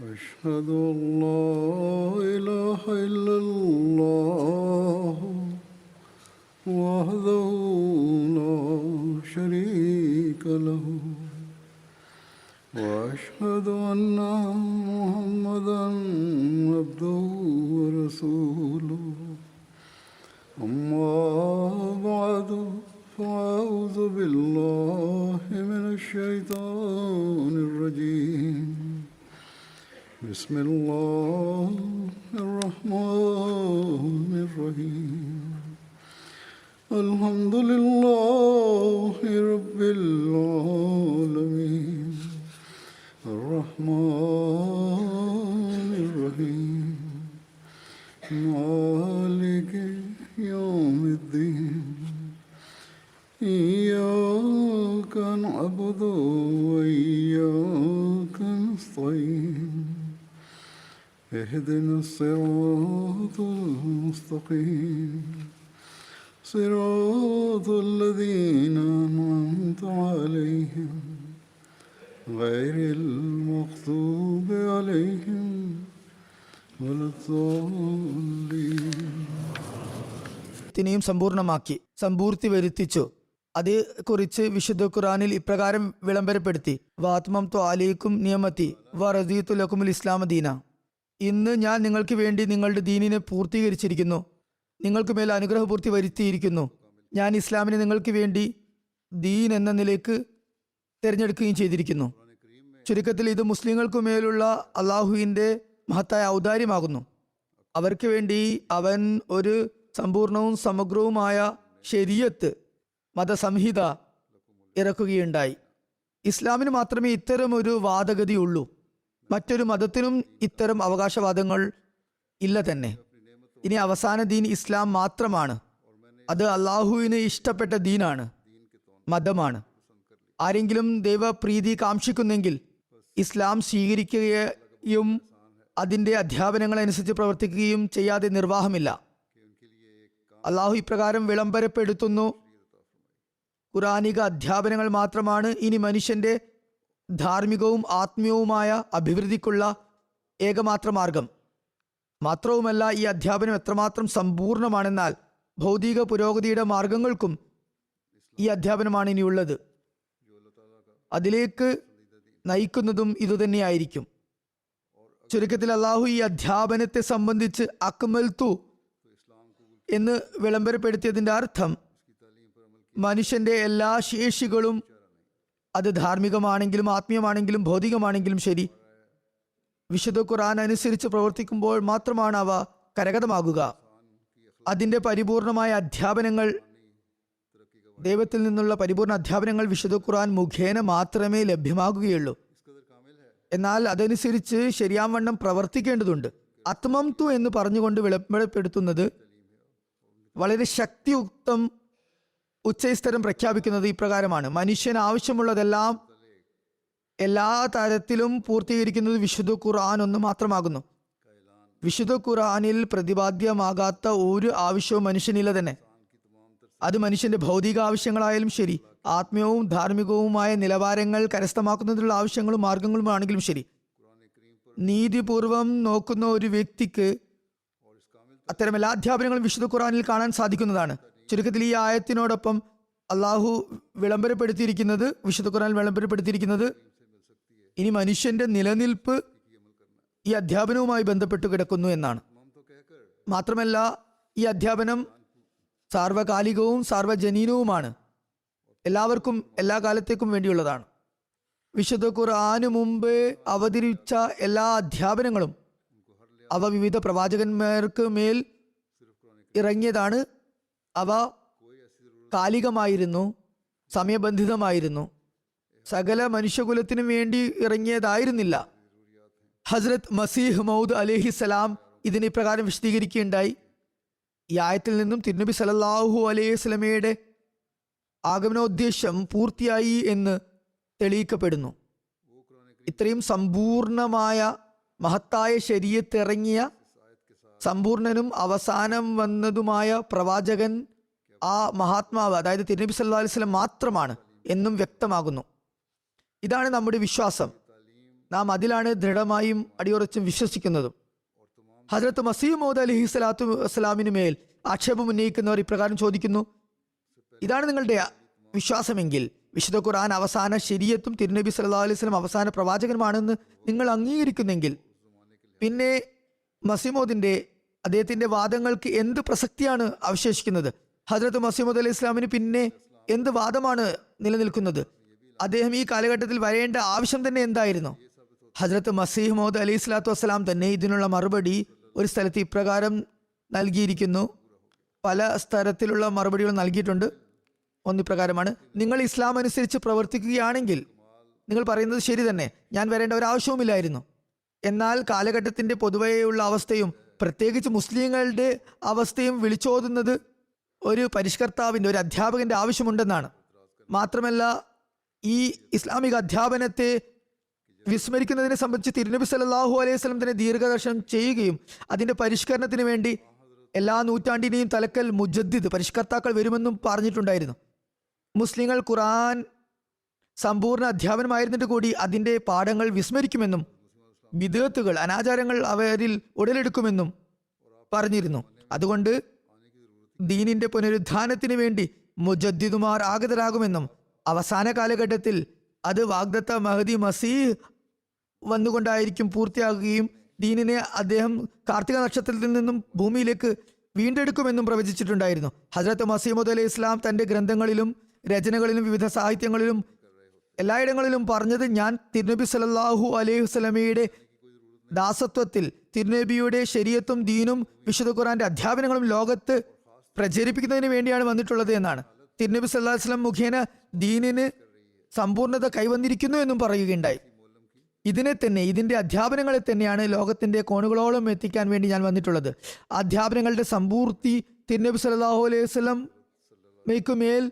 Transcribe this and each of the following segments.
أشهد أن لا إله إلا الله وحده لا شريك له وأشهد أن محمدا عبده ورسوله أما بعد فأعوذ بالله من الشيطان الرجيم بسم الله الرحمن الرحيم الحمد لله رب العالمين الرحمن الرحيم مالك يوم الدين إياك نعبد وإياك نستعين اهدنا الصراط المستقيم صراط الذين أنعمت عليهم غير المغضوب عليهم ولا الضالين. ത്തിനെയും സമ്പൂർണ്ണമാക്കി സമ്പൂർത്തി വരുത്തിച്ചു. അതേക്കുറിച്ച് വിശുദ്ധ ഖുർആനിൽ ഇപ്രകാരം വിളംബരപ്പെടുത്തി: വാത്മംതു അലൈക്കും നിയമത്തി വറദീതു ലക്കുമുൽ ഇസ്ലാമ ദീന. ഇന്ന് ഞാൻ നിങ്ങൾക്ക് വേണ്ടി നിങ്ങളുടെ ദീനിനെ പൂർത്തീകരിച്ചിരിക്കുന്നു, നിങ്ങൾക്ക് മേൽ അനുഗ്രഹപൂർത്തി വരുത്തിയിരിക്കുന്നു. ഞാൻ ഇസ്ലാമിനെ നിങ്ങൾക്ക് വേണ്ടി ദീൻ എന്ന നിലയ്ക്ക് തിരഞ്ഞെടുക്കുകയും ചെയ്തിരിക്കുന്നു. ചുരുക്കത്തിൽ ഇത് മുസ്ലിങ്ങൾക്ക് മേലുള്ള അള്ളാഹുവിൻ്റെ മഹത്തായ ഔദാര്യമാകുന്നു. അവർക്ക് വേണ്ടി അവൻ ഒരു സമ്പൂർണവും സമഗ്രവുമായ ശരീഅത്ത് മതസംഹിത ഇറക്കുകയുണ്ടായി. ഇസ്ലാമിന് മാത്രമേ ഇത്തരം ഒരു വാദഗതിയുള്ളൂ. മറ്റൊരു മതത്തിനും ഇത്തരം അവകാശവാദങ്ങൾ ഇല്ല തന്നെ. ഇനി അവസാന ദീൻ ഇസ്ലാം മാത്രമാണ്. അത് അള്ളാഹുവിന് ഇഷ്ടപ്പെട്ട ദീനാണ്, മതമാണ്. ആരെങ്കിലും ദൈവപ്രീതി കാക്ഷിക്കുന്നെങ്കിൽ ഇസ്ലാം സ്വീകരിക്കുകയും അതിൻ്റെ അധ്യാപനങ്ങളനുസരിച്ച് പ്രവർത്തിക്കുകയും ചെയ്യാതെ നിർവാഹമില്ല. അള്ളാഹു ഇപ്രകാരം വിളംബരപ്പെടുത്തുന്നു: ഖുറാനിക അധ്യാപനങ്ങൾ മാത്രമാണ് ഇനി മനുഷ്യന്റെ ധാർമ്മികവും ആത്മീയവുമായ അഭിവൃദ്ധിക്കുള്ള ഏകമാത്ര മാർഗം. മാത്രവുമല്ല, ഈ അധ്യാപനം എത്രമാത്രം സമ്പൂർണമാണെന്നാൽ ഭൗതിക പുരോഗതിയുടെ മാർഗങ്ങൾക്കും ഈ അധ്യാപനമാണ് ഇനിയുള്ളത്. അതിലേക്ക് നയിക്കുന്നതും ഇതുതന്നെയായിരിക്കും. ചുരുക്കത്തിൽ അള്ളാഹു ഈ അധ്യാപനത്തെ സംബന്ധിച്ച് അക്മൽതു എന്ന് വിളംബരപ്പെടുത്തിയതിൻ്റെ അർത്ഥം മനുഷ്യന്റെ എല്ലാ ശേഷികളും, അത് ധാർമ്മികമാണെങ്കിലും ആത്മീയമാണെങ്കിലും ഭൗതികമാണെങ്കിലും ശരി, വിശുദ്ധ ഖുർആൻ അനുസരിച്ച് പ്രവർത്തിക്കുമ്പോൾ മാത്രമാണ് അവ കരഗതമാകുക. അതിൻ്റെ പരിപൂർണമായ അധ്യാപനങ്ങൾ, ദൈവത്തിൽ നിന്നുള്ള പരിപൂർണ അധ്യാപനങ്ങൾ വിശുദ്ധ ഖുർആൻ മുഖേന മാത്രമേ ലഭ്യമാകുകയുള്ളൂ. എന്നാൽ അതനുസരിച്ച് ശരിയാവണ്ണം പ്രവർത്തിക്കേണ്ടതുണ്ട്. അത്മംതു എന്ന് പറഞ്ഞുകൊണ്ട് വിളംബരപ്പെടുത്തുന്നത് വളരെ ശക്തിയുക്തം ഉച്ചസ്ഥരം പ്രഖ്യാപിക്കുന്നത് ഇപ്രകാരമാണ്: മനുഷ്യൻ ആവശ്യമുള്ളതെല്ലാം എല്ലാ തരത്തിലും പൂർത്തീകരിക്കുന്നത് വിശുദ്ധ ഖുർആൻ ഒന്ന് മാത്രമാകുന്നു. വിശുദ്ധ ഖുർആനിൽ പ്രതിപാദ്യമാകാത്ത ഒരു ആവശ്യവും മനുഷ്യനില്ല തന്നെ. അത് മനുഷ്യന്റെ ഭൗതിക ആവശ്യങ്ങളായാലും ശരി, ആത്മീയവും ധാർമ്മികവുമായ നിലവാരങ്ങൾ കരസ്ഥമാക്കുന്നതിനുള്ള ആവശ്യങ്ങളും മാർഗങ്ങളും ആണെങ്കിലും ശരി. നീതിപൂർവം നോക്കുന്ന ഒരു വ്യക്തിക്ക് അത്തരം എല്ലാ അധ്യാപനങ്ങളും വിശുദ്ധ ഖുർആനിൽ കാണാൻ സാധിക്കുന്നതാണ്. ചുരുക്കത്തിൽ ഈ ആയത്തിനോടൊപ്പം അള്ളാഹു വിളംബരപ്പെടുത്തിയിരിക്കുന്നത്, വിശുദ്ധ ഖുർആനിൽ വിളംബരപ്പെടുത്തിയിരിക്കുന്നത്, ഇനി മനുഷ്യന്റെ നിലനിൽപ്പ് ഈ അധ്യാപനവുമായി ബന്ധപ്പെട്ട് കിടക്കുന്നു എന്നാണ്. മാത്രമല്ല, ഈ അധ്യാപനം സാർവകാലികവും സാർവജനീനവുമാണ്. എല്ലാവർക്കും എല്ലാ കാലത്തേക്കും വേണ്ടിയുള്ളതാണ്. വിശുദ്ധ ഖുർആന് മുമ്പ് അവതരിച്ച എല്ലാ അധ്യാപനങ്ങളും അവ വിവിധ പ്രവാചകന്മാർക്ക് മേൽ ഇറങ്ങിയതാണ്. അവ കാലികമായിരുന്നു, സമയബന്ധിതമായിരുന്നു, സകല മനുഷ്യകുലത്തിനും വേണ്ടി ഇറങ്ങിയതായിരുന്നില്ല. ഹസ്രത്ത് മസീഹ് മൗദ് അലൈഹിസ്സലാം ഇതിനെ പ്രകാരം വിശദീകരിക്കുകയുണ്ടായി: ഈ ആയത്തിൽ നിന്നും തിരുനബി സല്ലല്ലാഹു അലൈഹി വസല്ലമയുടെ ആഗമനോദ്ദേശം പൂർത്തിയായി എന്ന് തെളിയിക്കപ്പെടുന്നു. ഇത്രയും സമ്പൂർണമായ മഹത്തായ ശരീഅത്ത് ഇറങ്ങിയ സമ്പൂർണനും അവസാനം വന്നതുമായ പ്രവാചകൻ ആ മഹാത്മാവ്, അതായത് തിരുനബി സല്ലല്ലാഹു അലൈഹി വസല്ലം മാത്രമാണ് എന്നും വ്യക്തമാകുന്നു. ഇതാണ് നമ്മുടെ വിശ്വാസം. നാം അതിലാണ് ദൃഢമായും അടിയുറച്ചും വിശ്വസിക്കുന്നതും. ഹസ്രത്ത് മസീഹ് മൗദ് അലൈഹി സ്വലാത്തു വസ്സലാമിന് മേൽ ആക്ഷേപം ഉന്നയിക്കുന്നവർ ഇപ്രകാരം ചോദിക്കുന്നു: ഇതാണ് നിങ്ങളുടെ വിശ്വാസമെങ്കിൽ വിശുദ്ധ ഖുർആൻ അവസാന ശരീഅത്തും തിരുനബി സല്ലല്ലാഹു അലൈഹി വസല്ലം അവസാന പ്രവാചകനുമാണെന്ന് നിങ്ങൾ അംഗീകരിക്കുന്നെങ്കിൽ പിന്നെ മസീമോദിന്റെ അദ്ദേഹത്തിന്റെ വാദങ്ങൾക്ക് എന്ത് പ്രസക്തിയാണ് അവശേഷിക്കുന്നത്? ഹസ്രത്ത് മസീമോദ് അലൈഹി ഇസ്ലാമിന് പിന്നെ എന്ത് വാദമാണ് നിലനിൽക്കുന്നത്? അദ്ദേഹം ഈ കാലഘട്ടത്തിൽ വരേണ്ട ആവശ്യം തന്നെ എന്തായിരുന്നു? ഹസ്രത്ത് മസീഹ് മൗദ് അലൈഹി സ്വലാത്തു വസ്സലാം തന്നെ ഇതിനുള്ള മറുപടി ഒരു സ്ഥലത്ത് ഇപ്രകാരം നൽകിയിരിക്കുന്നു. പല സ്ഥലത്തിലുള്ള മറുപടികൾ നൽകിയിട്ടുണ്ട്. ഒന്നിപ്രകാരമാണ്: നിങ്ങൾ ഇസ്ലാം അനുസരിച്ച് പ്രവർത്തിക്കുകയാണെങ്കിൽ നിങ്ങൾ പറയുന്നത് ശരി തന്നെ, ഞാൻ വരേണ്ട ഒരാവശ്യവുമില്ലായിരുന്നു. എന്നാൽ കാലഘട്ടത്തിന്റെ പൊതുവെയുള്ള അവസ്ഥയും പ്രത്യേകിച്ച് മുസ്ലിങ്ങളുടെ അവസ്ഥയും വിളിച്ചോതുന്നത് ഒരു പരിഷ്കർത്താവിൻ്റെ, ഒരു അധ്യാപകന്റെ ആവശ്യമുണ്ടെന്നാണ്. മാത്രമല്ല, ഈ ഇസ്ലാമിക അധ്യാപനത്തെ വിസ്മരിക്കുന്നതിനെ സംബന്ധിച്ച് തിരുനബി സല്ലല്ലാഹു അലൈഹി വസല്ലം തന്നെ ദീർഘദർശനം ചെയ്യുകയും അതിന്റെ പരിഷ്കരണത്തിന് വേണ്ടി എല്ലാ നൂറ്റാണ്ടിനെയും തലക്കൽ മുജദ്ദിദ്, പരിഷ്കർത്താക്കൾ വരുമെന്നും പറഞ്ഞിട്ടുണ്ടായിരുന്നു. മുസ്ലിങ്ങൾ ഖുർആൻ സമ്പൂർണ്ണ അധ്യാപനമായിരുന്നിട്ട് കൂടി അതിന്റെ പാഠങ്ങൾ വിസ്മരിക്കുമെന്നും ബിദ്അത്തുകൾ, അനാചാരങ്ങൾ അവരിൽ ഉടലെടുക്കുമെന്നും പറഞ്ഞിരുന്നു. അതുകൊണ്ട് ദീനിന്റെ പുനരുദ്ധാനത്തിന് വേണ്ടി മുജദ്ദിദുമാർ ആഗതരാകുമെന്നും അവസാന കാലഘട്ടത്തിൽ അത് വാഗ്ദത്ത മഹദി മസീഹ് വന്നുകൊണ്ടായിരിക്കും പൂർത്തിയാകുകയും ദീനിനെ അദ്ദേഹം കാർത്തിക നക്ഷത്രത്തിൽ നിന്നും ഭൂമിയിലേക്ക് വീണ്ടെടുക്കുമെന്നും പ്രവചിച്ചിട്ടുണ്ടായിരുന്നു. ഹസ്രത്ത് മസീഹ് അലൈഹി ഇസ്ലാം തന്റെ ഗ്രന്ഥങ്ങളിലും രചനകളിലും വിവിധ സാഹിത്യങ്ങളിലും എല്ലായിടങ്ങളിലും പറഞ്ഞത്: ഞാൻ തിരുനബി സല്ലല്ലാഹു അലൈഹി വസല്ലമയുടെ ദാസത്വത്തിൽ തിരുനബിയുടെ ശരീഅത്തും ദീനും വിശുദ്ധ ഖുർആന്റെ അധ്യാപനങ്ങളും ലോകത്ത് പ്രചരിപ്പിക്കുന്നതിന് വേണ്ടിയാണ് വന്നിട്ടുള്ളത് എന്നാണ്. തിരുനബി സല്ലല്ലാഹു അലൈഹി വസല്ലം മുഖേന ദീനിന് സമ്പൂർണ്ണത കൈവന്നിരിക്കുന്നു എന്നും പറയുകയുണ്ടായി. ഇതിന്റെ അധ്യാപനങ്ങളെ തന്നെയാണ് ലോകത്തിന്റെ കോണുകളോളം എത്തിക്കാൻ വേണ്ടി ഞാൻ വന്നിട്ടുള്ളത്. അധ്യാപനങ്ങളുടെ സമ്പൂർത്തി തിരുനബി സല്ലല്ലാഹു അലൈഹി വസല്ലം മേൽ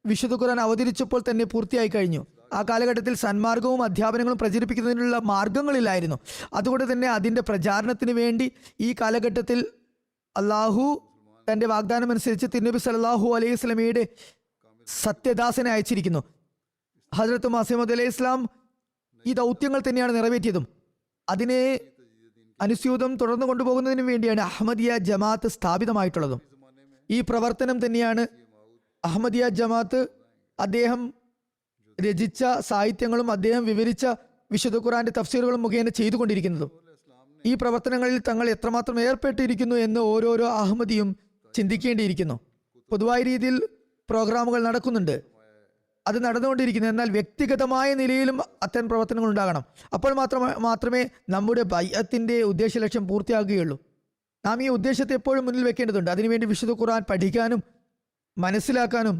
വിശുദ്ധ ഖുർആൻ അവതരിച്ചപ്പോൾ തന്നെ പൂർത്തിയായി കഴിഞ്ഞു. ആ കാലഘട്ടത്തിൽ സന്മാർഗവും അധ്യാപനങ്ങളും പ്രചരിപ്പിക്കുന്നതിനുള്ള മാർഗങ്ങളിലായിരുന്നു. അതുകൊണ്ട് തന്നെ അതിന്റെ പ്രചാരണത്തിന് വേണ്ടി ഈ കാലഘട്ടത്തിൽ അള്ളാഹു തന്റെ വാഗ്ദാനം അനുസരിച്ച് തിരുനബി സല്ലല്ലാഹു അലൈഹി വസല്ലമയുടെ സത്യദാസനെ അയച്ചിരിക്കുന്നു. ഹസ്രത്ത് മസീഹ് മൗഊദ് അലൈഹി ഇസ്ലാം ഈ ദൗത്യങ്ങൾ തന്നെയാണ് നിറവേറ്റിയതും. അതിനെ അനുസ്യൂതം തുടർന്നു കൊണ്ടുപോകുന്നതിന് വേണ്ടിയാണ് അഹമ്മദിയ ജമാഅത്ത് സ്ഥാപിതമായിട്ടുള്ളതും. ഈ പ്രവർത്തനം തന്നെയാണ് അഹമ്മദിയ ജമാഅത്ത് അദ്ദേഹം രചിച്ച സാഹിത്യങ്ങളും അദ്ദേഹം വിവരിച്ച വിശുദ്ധ ഖുർആന്റെ തഫ്സീറുകളും മുഖേന ചെയ്തുകൊണ്ടിരിക്കുന്നതും. ഈ പ്രവർത്തനങ്ങളിൽ തങ്ങൾ എത്രമാത്രം ഏർപ്പെട്ടിരിക്കുന്നു എന്ന് ഓരോരോ അഹമ്മദിയും ചിന്തിക്കേണ്ടിയിരിക്കുന്നു. പൊതുവായ രീതിയിൽ പ്രോഗ്രാമുകൾ നടക്കുന്നുണ്ട്, അത് നടന്നുകൊണ്ടിരിക്കുന്നു. എന്നാൽ വ്യക്തിഗതമായ നിലയിലും അത്തരം പ്രവർത്തനങ്ങൾ ഉണ്ടാകണം. അപ്പോൾ മാത്രമേ നമ്മുടെ ബൈഅത്തിന്റെ ഉദ്ദേശ ലക്ഷ്യം പൂർത്തിയാകുകയുള്ളൂ. നാം ഈ ഉദ്ദേശത്തെ എപ്പോഴും മുന്നിൽ വെക്കേണ്ടതുണ്ട്. അതിനുവേണ്ടി വിശുദ്ധ ഖുർആൻ പഠിക്കാനും മനസ്സിലാക്കാനും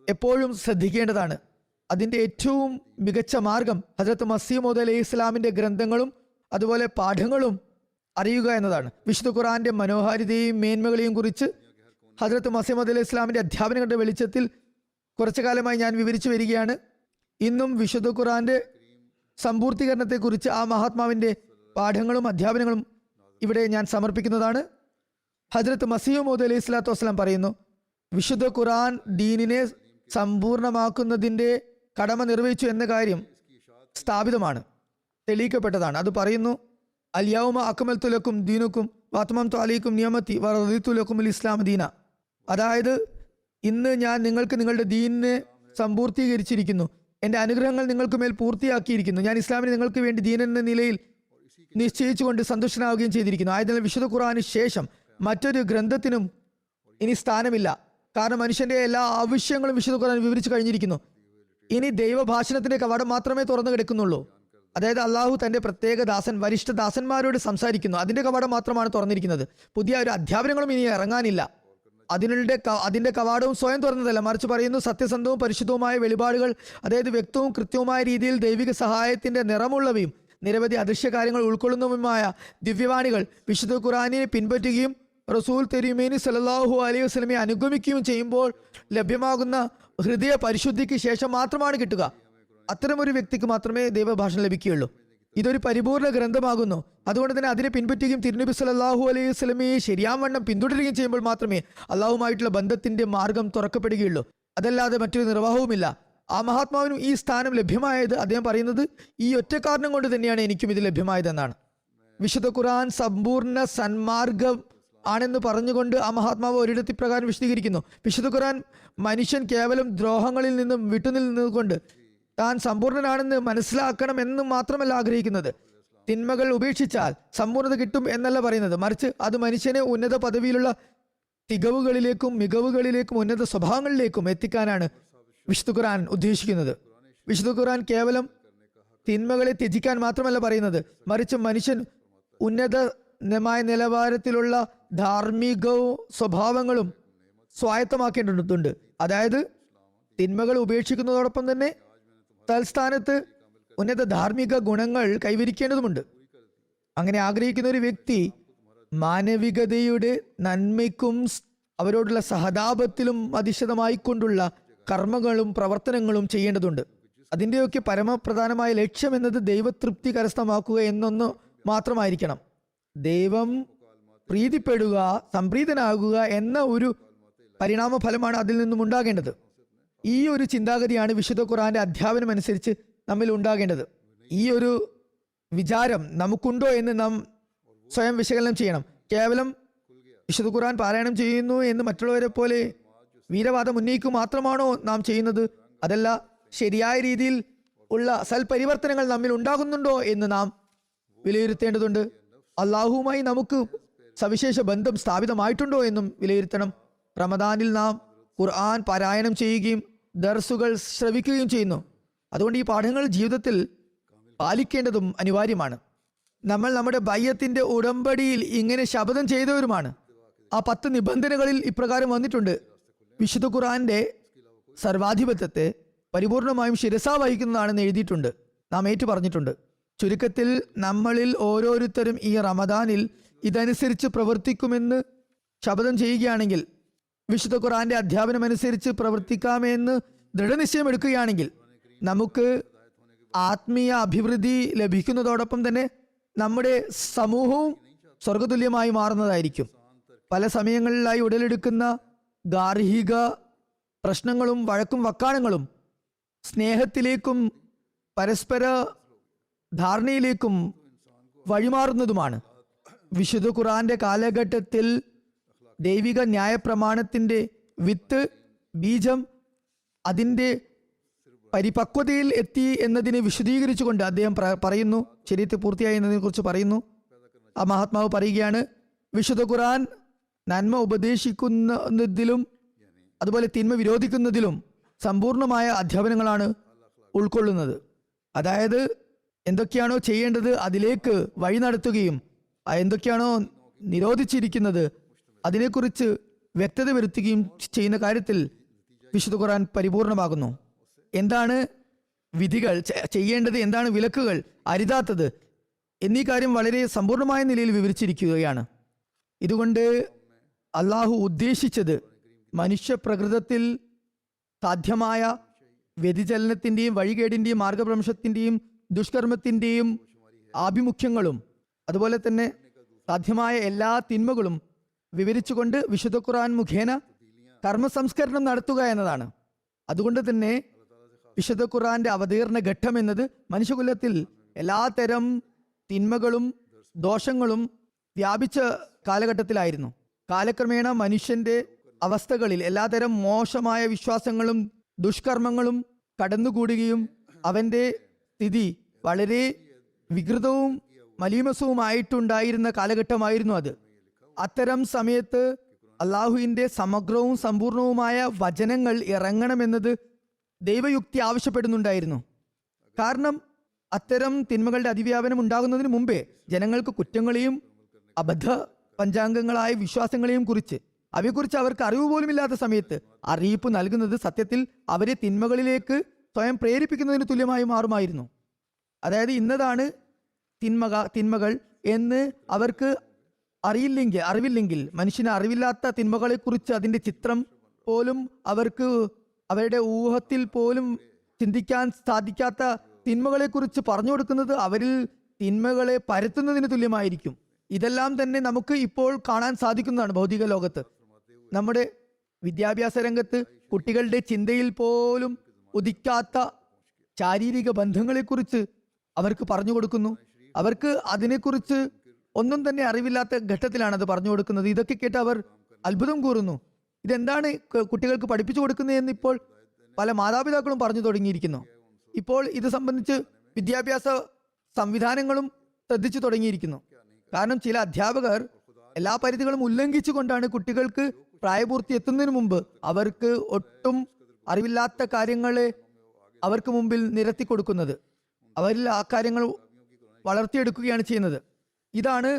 എപ്പോഴും ശ്രദ്ധിക്കേണ്ടതാണ്. അതിന്റെ ഏറ്റവും മികച്ച മാർഗം ഹസ്രത്ത് മസീഹ് മൗഊദ് അലൈഹി ഇസ്ലാമിന്റെ ഗ്രന്ഥങ്ങളും അതുപോലെ പാഠങ്ങളും അറിയുക എന്നതാണ്. വിശുദ്ധ ഖുർആന്റെ മനോഹാരിതയെയും മേന്മകളെയും കുറിച്ച് ഹസ്രത്ത് മസീഹ് മൗഊദ് അലൈഹി ഇസ്ലാമിന്റെ അധ്യാപനങ്ങളുടെ വെളിച്ചത്തിൽ കുറച്ചു കാലമായി ഞാൻ വിവരിച്ചു വരികയാണ്. ഇന്നും വിശുദ്ധ ഖുർആന്റെ സമ്പൂർത്തീകരണത്തെക്കുറിച്ച് ആ മഹാത്മാവിന്റെ പാഠങ്ങളും അധ്യാപനങ്ങളും ഇവിടെ ഞാൻ സമർപ്പിക്കുന്നതാണ്. ഹസ്രത്ത് മസീഹ് മൗഊദ് അലൈഹി സ്വലാത്തു വസ്സലാം പറയുന്നു: വിശുദ്ധ ഖുർആൻ ദീനിനെ സമ്പൂർണമാക്കുന്നതിന്റെ കടമ നിർവഹിച്ചു എന്ന കാര്യം സ്ഥാപിതമാണ്, തെളിയിക്കപ്പെട്ടതാണ്. അത് പറയുന്നു: അൽ യൗമ അക്മൽതു ലക്കും ദീനുക്കും വഅത്മംതു അലൈക്കും നിഅമതി വറദിതു ലക്കുമുൽ ഇസ്ലാം ദീന. അതായത്, ഇന്ന് ഞാൻ നിങ്ങൾക്ക് നിങ്ങളുടെ ദീനിനെ സമ്പൂർത്തീകരിച്ചിരിക്കുന്നു, എൻ്റെ അനുഗ്രഹങ്ങൾ നിങ്ങൾക്ക് മേൽ പൂർത്തിയാക്കിയിരിക്കുന്നു, ഞാൻ ഇസ്ലാമിനെ നിങ്ങൾക്ക് വേണ്ടി ദീൻ എന്ന നിലയിൽ നിശ്ചയിച്ചുകൊണ്ട് സന്തുഷ്ടനാവുകയും ചെയ്തിരിക്കുന്നു. ആയതിനാൽ വിശുദ്ധ ഖുർആന് ശേഷം മറ്റൊരു ഗ്രന്ഥത്തിനും ഇനി സ്ഥാനമില്ല. കാരണം മനുഷ്യന്റെ എല്ലാ ആവശ്യങ്ങളും വിശുദ്ധ ഖുർആൻ വിവരിച്ചു കഴിഞ്ഞിരിക്കുന്നു. ഇനി ദൈവഭാഷണത്തിന്റെ കവാടം മാത്രമേ തുറന്നു കിടക്കുന്നുള്ളൂ. അതായത് അള്ളാഹു തന്റെ പ്രത്യേക വരിഷ്ഠ ദാസന്മാരോട് സംസാരിക്കുന്നു. അതിന്റെ കവാടം മാത്രമാണ് തുറന്നിരിക്കുന്നത്. പുതിയ ഒരു അധ്യാപനങ്ങളും ഇനി ഇറങ്ങാനില്ല. അതിന്റെ കവാടവും സ്വയം തുറന്നതല്ല, മറിച്ച് പറയുന്നു സത്യസന്ധവും പരിശുദ്ധവുമായ വെളിപാടുകൾ, അതായത് വ്യക്തവും കൃത്യവുമായ രീതിയിൽ ദൈവിക സഹായത്തിന്റെ നിറമുള്ളവയും നിരവധി അദൃശ്യ കാര്യങ്ങൾ ഉൾക്കൊള്ളുന്നതുമായ ദിവ്യവാണികൾ വിശുദ്ധ ഖുർആനിനെ പിൻപറ്റുകയും റസൂൽ തിരുമേനി സല്ലല്ലാഹു അലൈഹി വസല്ലമയെ അനുഗമിക്കുകയും ചെയ്യുമ്പോൾ ലഭ്യമാകുന്ന ഹൃദയ പരിശുദ്ധിക്ക് ശേഷം മാത്രമാണ് കിട്ടുക. അത്തരമൊരു വ്യക്തിക്ക് മാത്രമേ ദൈവഭാഷണം ലഭിക്കുകയുള്ളൂ. ഇതൊരു പരിപൂർണ ഗ്രന്ഥമാകുന്നു. അതുകൊണ്ട് തന്നെ അതിനെ പിൻപറ്റുകയും തിരുനബി സല്ലല്ലാഹു അലൈഹി വസല്ലമയെ ശരിയാവണ്ണം പിന്തുടരുകയും ചെയ്യുമ്പോൾ മാത്രമേ അള്ളാഹുമായിട്ടുള്ള ബന്ധത്തിന്റെ മാർഗം തുറക്കപ്പെടുകയുള്ളൂ. അതല്ലാതെ മറ്റൊരു നിർവാഹവുമില്ല. ആ മഹാത്മാവിനും ഈ സ്ഥാനം ലഭ്യമായത് അദ്ദേഹം പറയുന്നത് ഈ ഒറ്റ കാരണം കൊണ്ട് തന്നെയാണ് എനിക്കും ഇത് ലഭ്യമായതെന്നാണ്. വിശുദ്ധ ഖുർആൻ സമ്പൂർണ്ണ സന്മാർഗം ആണെന്ന് പറഞ്ഞുകൊണ്ട് ആ മഹാത്മാവ് ഒരിടത്ത് പ്രകാരം വിശദീകരിക്കുന്നു. വിശുദ്ധ ഖുർആൻ മനുഷ്യൻ കേവലം ദ്രോഹങ്ങളിൽ നിന്നും വിട്ടുനിന്നുകൊണ്ട് താൻ സമ്പൂർണ്ണനാണെന്ന് മനസ്സിലാക്കണം എന്ന് മാത്രമല്ല ആഗ്രഹിക്കുന്നത്. തിന്മകൾ ഉപേക്ഷിച്ചാൽ സമ്പൂർണ്ണത കിട്ടും എന്നല്ല പറയുന്നത്, മറിച്ച് അത് മനുഷ്യനെ ഉന്നത പദവിയിലുള്ള തികവുകളിലേക്കും മികവുകളിലേക്കും ഉന്നത സ്വഭാവങ്ങളിലേക്കും എത്തിക്കാനാണ് വിശുദ്ധ ഖുർആൻ ഉദ്ദേശിക്കുന്നത്. വിശുദ്ധ ഖുർആൻ കേവലം തിന്മകളെ ത്യജിക്കാൻ മാത്രമല്ല പറയുന്നത്, മറിച്ച് മനുഷ്യൻ ഉന്നതമായ നിലവാരത്തിലുള്ള ധാർമ്മികവും സ്വഭാവങ്ങളും സ്വായത്തമാക്കേണ്ടതുണ്ട്. അതായത് തിന്മകൾ ഉപേക്ഷിക്കുന്നതോടൊപ്പം തന്നെ തൽസ്ഥാനത്ത് ഉന്നത ധാർമ്മിക ഗുണങ്ങൾ കൈവരിക്കേണ്ടതുമുണ്ട്. അങ്ങനെ ആഗ്രഹിക്കുന്ന ഒരു വ്യക്തി മാനവികതയുടെ നന്മയ്ക്കും അവരോടുള്ള സഹതാപത്തിലും അധിഷ്ഠിതമായിക്കൊണ്ടുള്ള കർമ്മങ്ങളും പ്രവർത്തനങ്ങളും ചെയ്യേണ്ടതുണ്ട്. അതിൻ്റെയൊക്കെ പരമപ്രധാനമായ ലക്ഷ്യം എന്നത് ദൈവതൃപ്തി കരസ്ഥമാക്കുക എന്നൊന്ന് മാത്രമായിരിക്കണം. ദൈവം പ്രീതിപ്പെടുക, സംപ്രീതനാകുക എന്ന ഒരു പരിണാമ ഫലമാണ് അതിൽ നിന്നും ഉണ്ടാകേണ്ടത്. ഈ ഒരു ചിന്താഗതിയാണ് വിശുദ്ധ ഖുർആന്റെ അധ്യാപനം അനുസരിച്ച് നമ്മിൽ ഉണ്ടാകേണ്ടത്. ഈ ഒരു വിചാരം നമുക്കുണ്ടോ എന്ന് നാം സ്വയം വിശകലനം ചെയ്യണം. കേവലം വിശുദ്ധ ഖുർആൻ പാരായണം ചെയ്യുന്നു എന്ന് മറ്റുള്ളവരെ പോലെ വീരവാദം ഉന്നയിക്കുക മാത്രമാണോ നാം ചെയ്യുന്നത്? അതല്ല, ശരിയായ രീതിയിൽ ഉള്ള സൽപരിവർത്തനങ്ങൾ നമ്മിൽ ഉണ്ടാകുന്നുണ്ടോ എന്ന് നാം വിലയിരുത്തേണ്ടതുണ്ട്. അള്ളാഹുവുമായി നമുക്ക് സവിശേഷ ബന്ധം സ്ഥാപിതമായിട്ടുണ്ടോ എന്നും വിലയിരുത്തണം. റമദാനിൽ നാം ഖുർആൻ പാരായണം ചെയ്യുകയും ദർസുകൾ ശ്രവിക്കുകയും ചെയ്യുന്നു. അതുകൊണ്ട് ഈ പാഠങ്ങൾ ജീവിതത്തിൽ പാലിക്കേണ്ടതും അനിവാര്യമാണ്. നമ്മൾ നമ്മുടെ ബയ്യത്തിന്റെ ഉടമ്പടിയിൽ ഇങ്ങനെ ശപഥം ചെയ്തവരുമാണ്. ആ 10 നിബന്ധനകളിൽ ഇപ്രകാരം വന്നിട്ടുണ്ട്: വിശുദ്ധ ഖുർആന്റെ സർവാധിപത്യത്തെ പരിപൂർണമായും ശിരസാ വഹിക്കുന്നതാണെന്ന് എഴുതിയിട്ടുണ്ട്, നാം ഏറ്റു പറഞ്ഞിട്ടുണ്ട്. ചുരുക്കത്തിൽ നമ്മളിൽ ഓരോരുത്തരും ഈ റമദാനിൽ ഇതനുസരിച്ച് പ്രവർത്തിക്കുമെന്ന് ശപഥം ചെയ്യുകയാണെങ്കിൽ, വിശുദ്ധ ഖുർആന്റെ അധ്യാപനം അനുസരിച്ച് പ്രവർത്തിക്കാമെന്ന് ദൃഢനിശ്ചയം എടുക്കുകയാണെങ്കിൽ നമുക്ക് ആത്മീയ അഭിവൃദ്ധി ലഭിക്കുന്നതോടൊപ്പം തന്നെ നമ്മുടെ സമൂഹവും സ്വർഗതുല്യമായി മാറുന്നതായിരിക്കും. പല സമയങ്ങളിലായി ഉടലെടുക്കുന്ന ഗാർഹിക പ്രശ്നങ്ങളും വഴക്കും വക്കാണങ്ങളും സ്നേഹത്തിലേക്കും പരസ്പര ധാരണയിലേക്കും വഴിമാറുന്നതുമാണ്. വിശുദ്ധ ഖുർആന്റെ കാലഘട്ടത്തിൽ ദൈവിക ന്യായപ്രമാണത്തിന്റെ വിത്ത് ബീജം അതിൻ്റെ പരിപക്വതയിൽ എത്തി എന്നതിനെ വിശദീകരിച്ചുകൊണ്ട് അദ്ദേഹം പറയുന്നു, ശരീരത്തെ പൂർത്തിയായി എന്നതിനെ കുറിച്ച് പറയുന്നു. ആ മഹാത്മാവ് പറയുകയാണ്, വിശുദ്ധ ഖുർആൻ നന്മ ഉപദേശിക്കുന്നതിലും അതുപോലെ തിന്മ വിരോധിക്കുന്നതിലും സമ്പൂർണമായ അധ്യാപനങ്ങളാണ് ഉൾക്കൊള്ളുന്നത്. അതായത് എന്തൊക്കെയാണോ ചെയ്യേണ്ടത് അതിലേക്ക് വഴി നടത്തുകയും എന്തൊക്കെയാണോ നിരോധിച്ചിരിക്കുന്നത് അതിനെക്കുറിച്ച് വ്യക്തത വരുത്തുകയും ചെയ്യുന്ന കാര്യത്തിൽ വിശുദ്ധ ഖുർആൻ പരിപൂർണമാകുന്നു. എന്താണ് വിധികൾ, ചെയ്യേണ്ടത് എന്താണ്, വിലക്കുകൾ, അരുതാത്തത് എന്നീ കാര്യം വളരെ സമ്പൂർണമായ നിലയിൽ വിവരിച്ചിരിക്കുകയാണ്. ഇതുകൊണ്ട് അള്ളാഹു ഉദ്ദേശിച്ചത് മനുഷ്യപ്രകൃതത്തിൽ സാധ്യമായ വ്യതിചലനത്തിൻ്റെയും വഴികേടിൻ്റെയും മാർഗഭ്രംശത്തിൻ്റെയും ദുഷ്കർമ്മത്തിൻ്റെയും ആഭിമുഖ്യങ്ങളും അതുപോലെ തന്നെ സാധ്യമായ എല്ലാ തിന്മകളും വിവരിച്ചുകൊണ്ട് വിശുദ്ധ ഖുർആൻ മുഖേന കർമ്മസംസ്കരണം നടത്തുക എന്നതാണ്. അതുകൊണ്ട് തന്നെ വിശുദ്ധ ഖുർആന്റെ അവതീർണ ഘട്ടം എന്നത് മനുഷ്യകുലത്തിൽ എല്ലാത്തരം തിന്മകളും ദോഷങ്ങളും വ്യാപിച്ച കാലഘട്ടത്തിലായിരുന്നു. കാലക്രമേണ മനുഷ്യന്റെ അവസ്ഥകളിൽ എല്ലാത്തരം മോശമായ വിശ്വാസങ്ങളും ദുഷ്കർമ്മങ്ങളും കടന്നുകൂടുകയും അവന്റെ സ്ഥിതി വളരെ വികൃതവും മലീമസവുമായിട്ടുണ്ടായിരുന്ന കാലഘട്ടമായിരുന്നു അത്. അത്തരം സമയത്ത് അള്ളാഹുവിൻ്റെ സമഗ്രവും സമ്പൂർണവുമായ വചനങ്ങൾ ഇറങ്ങണമെന്നത് ദൈവയുക്തി ആവശ്യപ്പെടുന്നുണ്ടായിരുന്നു. കാരണം അത്തരം തിന്മകളുടെ അതിവ്യാപനം ഉണ്ടാകുന്നതിന് മുമ്പേ ജനങ്ങൾക്ക് കുറ്റങ്ങളെയും അബദ്ധ പഞ്ചാംഗങ്ങളായ വിശ്വാസങ്ങളെയും കുറിച്ച് അവയെക്കുറിച്ച് അവർക്ക് അറിവ് പോലുമില്ലാത്ത സമയത്ത് അറിയിപ്പ് നൽകുന്നത് സത്യത്തിൽ അവരെ തിന്മകളിലേക്ക് പ്രേരിപ്പിക്കുന്നതിന് തുല്യമായി മാറുമായിരുന്നു. അതായത് ഇന്നതാണ് തിന്മകൾ എന്ന് അവർക്ക് അറിവില്ലെങ്കിൽ മനുഷ്യന് അറിവില്ലാത്ത തിന്മകളെക്കുറിച്ച് അതിൻ്റെ ചിത്രം പോലും അവർക്ക് അവരുടെ ഊഹത്തിൽ പോലും ചിന്തിക്കാൻ സാധിക്കാത്ത തിന്മകളെക്കുറിച്ച് പറഞ്ഞു കൊടുക്കുന്നത് അവരിൽ തിന്മകളെ പരത്തുന്നതിന് തുല്യമായിരിക്കും. ഇതെല്ലാം തന്നെ നമുക്ക് ഇപ്പോൾ കാണാൻ സാധിക്കുന്നതാണ് ഭൗതിക ലോകത്ത്. നമ്മുടെ വിദ്യാഭ്യാസ രംഗത്ത് കുട്ടികളുടെ ചിന്തയിൽ പോലും ഉദിക്കാത്ത ശാരീരിക ബന്ധങ്ങളെക്കുറിച്ച് അവർക്ക് പറഞ്ഞു കൊടുക്കുന്നു. അവർക്ക് അതിനെക്കുറിച്ച് ഒന്നും തന്നെ അറിവില്ലാത്ത ഘട്ടത്തിലാണ് അത് പറഞ്ഞു കൊടുക്കുന്നത്. ഇതൊക്കെ കേട്ട് അവർ അത്ഭുതം കൂറുന്നു. ഇതെന്താണ് കുട്ടികൾക്ക് പഠിപ്പിച്ചു കൊടുക്കുന്നതെന്ന് ഇപ്പോൾ പല മാതാപിതാക്കളും പറഞ്ഞു തുടങ്ങിയിരിക്കുന്നു. ഇപ്പോൾ ഇത് സംബന്ധിച്ച് വിദ്യാഭ്യാസ സംവിധാനങ്ങളും ശ്രദ്ധിച്ചു തുടങ്ങിയിരിക്കുന്നു. കാരണം ചില അധ്യാപകർ എല്ലാ പരിധികളും ഉല്ലംഘിച്ചുകൊണ്ടാണ് കുട്ടികൾക്ക് പ്രായപൂർത്തി എത്തുന്നതിന് മുമ്പ് അവർക്ക് ഒട്ടും അറിവില്ലാത്ത കാര്യങ്ങളെ അവർക്ക് മുമ്പിൽ നിരത്തി കൊടുക്കുന്നത്. അവരിൽ ആ കാര്യങ്ങൾ വളർത്തിയെടുക്കുകയാണ് ചെയ്യുന്നത്. ഇതാണ്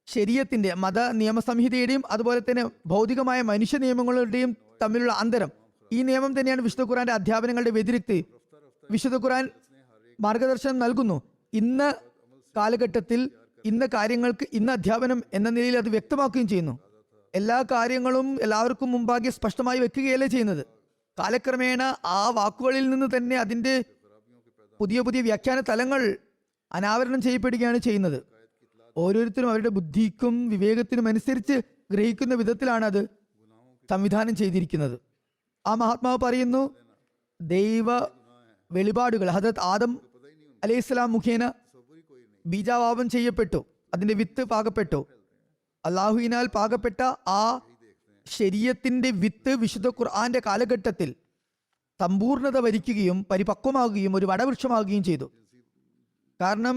ശരീഅത്തിന്റെ മത നിയമസംഹിതയുടെയും അതുപോലെ തന്നെ ഭൗതികമായ മനുഷ്യ നിയമങ്ങളുടെയും തമ്മിലുള്ള അന്തരം. ഈ നിയമം തന്നെയാണ് വിശുദ്ധ ഖുർആന്റെ അധ്യാപനങ്ങളുടെ വ്യതിരിക്തി. വിശുദ്ധ ഖുർആൻ മാർഗദർശനം നൽകുന്നു. ഇന്ന് കാലഘട്ടത്തിൽ ഇന്ന കാര്യങ്ങൾക്ക് ഇന്ന അധ്യാപനം എന്ന നിലയിൽ അത് വ്യക്തമാക്കുകയും ചെയ്യുന്നു. എല്ലാ കാര്യങ്ങളും എല്ലാവർക്കും മുമ്പാകെ സ്പഷ്ടമായി വെക്കുകയല്ലേ ചെയ്യുന്നത്. കാലക്രമേണ ആ വാക്കുകളിൽ നിന്ന് തന്നെ അതിൻ്റെ പുതിയ പുതിയ വ്യാഖ്യാന തലങ്ങൾ അനാവരണം ചെയ്യപ്പെടുകയാണ് ചെയ്യുന്നത്. ഓരോരുത്തരും അവരുടെ ബുദ്ധിക്കും വിവേകത്തിനും അനുസരിച്ച് ഗ്രഹിക്കുന്ന വിധത്തിലാണ് അത് സംവിധാനം ചെയ്തിരിക്കുന്നത്. ആ മഹാത്മാവ് പറയുന്നു, ദൈവ വെളിപാടുകൾ ഹദരത്ത് ആദം അലൈഹിസ്സലാം മുഖേന ബീജാവാപം ചെയ്യപ്പെട്ടു, അതിന്റെ വിത്ത് പാകപ്പെട്ടു. അള്ളാഹുവിനാൽ പാകപ്പെട്ട ആ ശരീഅത്തിന്റെ വിത്ത് വിശുദ്ധ ഖുർആന്റെ കാലഘട്ടത്തിൽ സമ്പൂർണത വരിക്കുകയും പരിപക്വമാകുകയും ഒരു വടവൃക്ഷമാകുകയും ചെയ്തു. കാരണം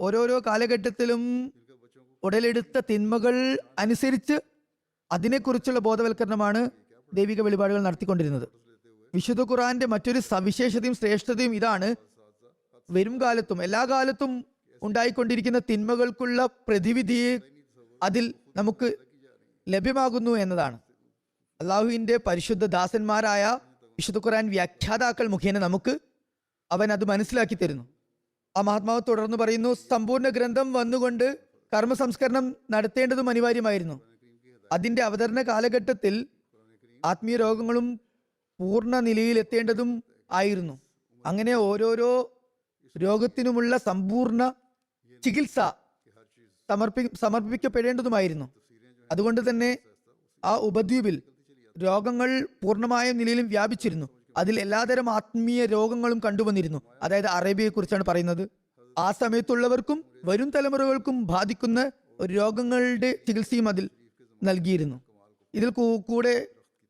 ഓരോരോ കാലഘട്ടത്തിലും ഉടലെടുത്ത തിന്മകൾ അനുസരിച്ച് അതിനെക്കുറിച്ചുള്ള ബോധവൽക്കരണമാണ് ദൈവിക വെളിപാടുകൾ നടത്തിക്കൊണ്ടിരുന്നത്. വിശുദ്ധ ഖുർആന്റെ മറ്റൊരു സവിശേഷതയും ശ്രേഷ്ഠതയും ഇതാണ്, വരും കാലത്തും എല്ലാ കാലത്തും ഉണ്ടായിക്കൊണ്ടിരിക്കുന്ന തിന്മകൾക്കുള്ള പ്രതിവിധിയെ അതിൽ നമുക്ക് ലഭ്യമാകുന്നു എന്നതാണ്. അള്ളാഹുവിന്റെ പരിശുദ്ധ ദാസന്മാരായ വിശുദ്ധ ഖുർആൻ വ്യാഖ്യാതാക്കൾ മുഖേന നമുക്ക് അവൻ അത് മനസ്സിലാക്കി തരുന്നു. ആ മഹാത്മാവ് തുടർന്ന് പറയുന്നു, സമ്പൂർണ്ണ ഗ്രന്ഥം വന്നുകൊണ്ട് കർമ്മ സംസ്കരണം നടത്തേണ്ടതും അനിവാര്യമായിരുന്നു. അതിന്റെ അവതരണ കാലഘട്ടത്തിൽ ആത്മീയ രോഗങ്ങളും പൂർണ്ണ നിലയിൽ എത്തേണ്ടതും ആയിരുന്നു. അങ്ങനെ ഓരോരോ രോഗത്തിനുമുള്ള സമ്പൂർണ്ണ ചികിത്സ സമർപ്പിക്കപ്പെടേണ്ടതുമായിരുന്നു. അതുകൊണ്ട് തന്നെ ആ ഉപദ്വീപിൽ രോഗങ്ങൾ പൂർണ്ണമായ നിലയിലും വ്യാപിച്ചിരുന്നു. അതിൽ എല്ലാതരം ആത്മീയ രോഗങ്ങളും കണ്ടുവന്നിരുന്നു. അതായത് അറേബ്യയെ കുറിച്ചാണ് പറയുന്നത്. ആ സമയത്തുള്ളവർക്കും വരും തലമുറകൾക്കും ബാധിക്കുന്ന ഒരു രോഗങ്ങളുടെ ചികിത്സയും അതിൽ നൽകിയിരുന്നു. ഇതിൽ കൂടെ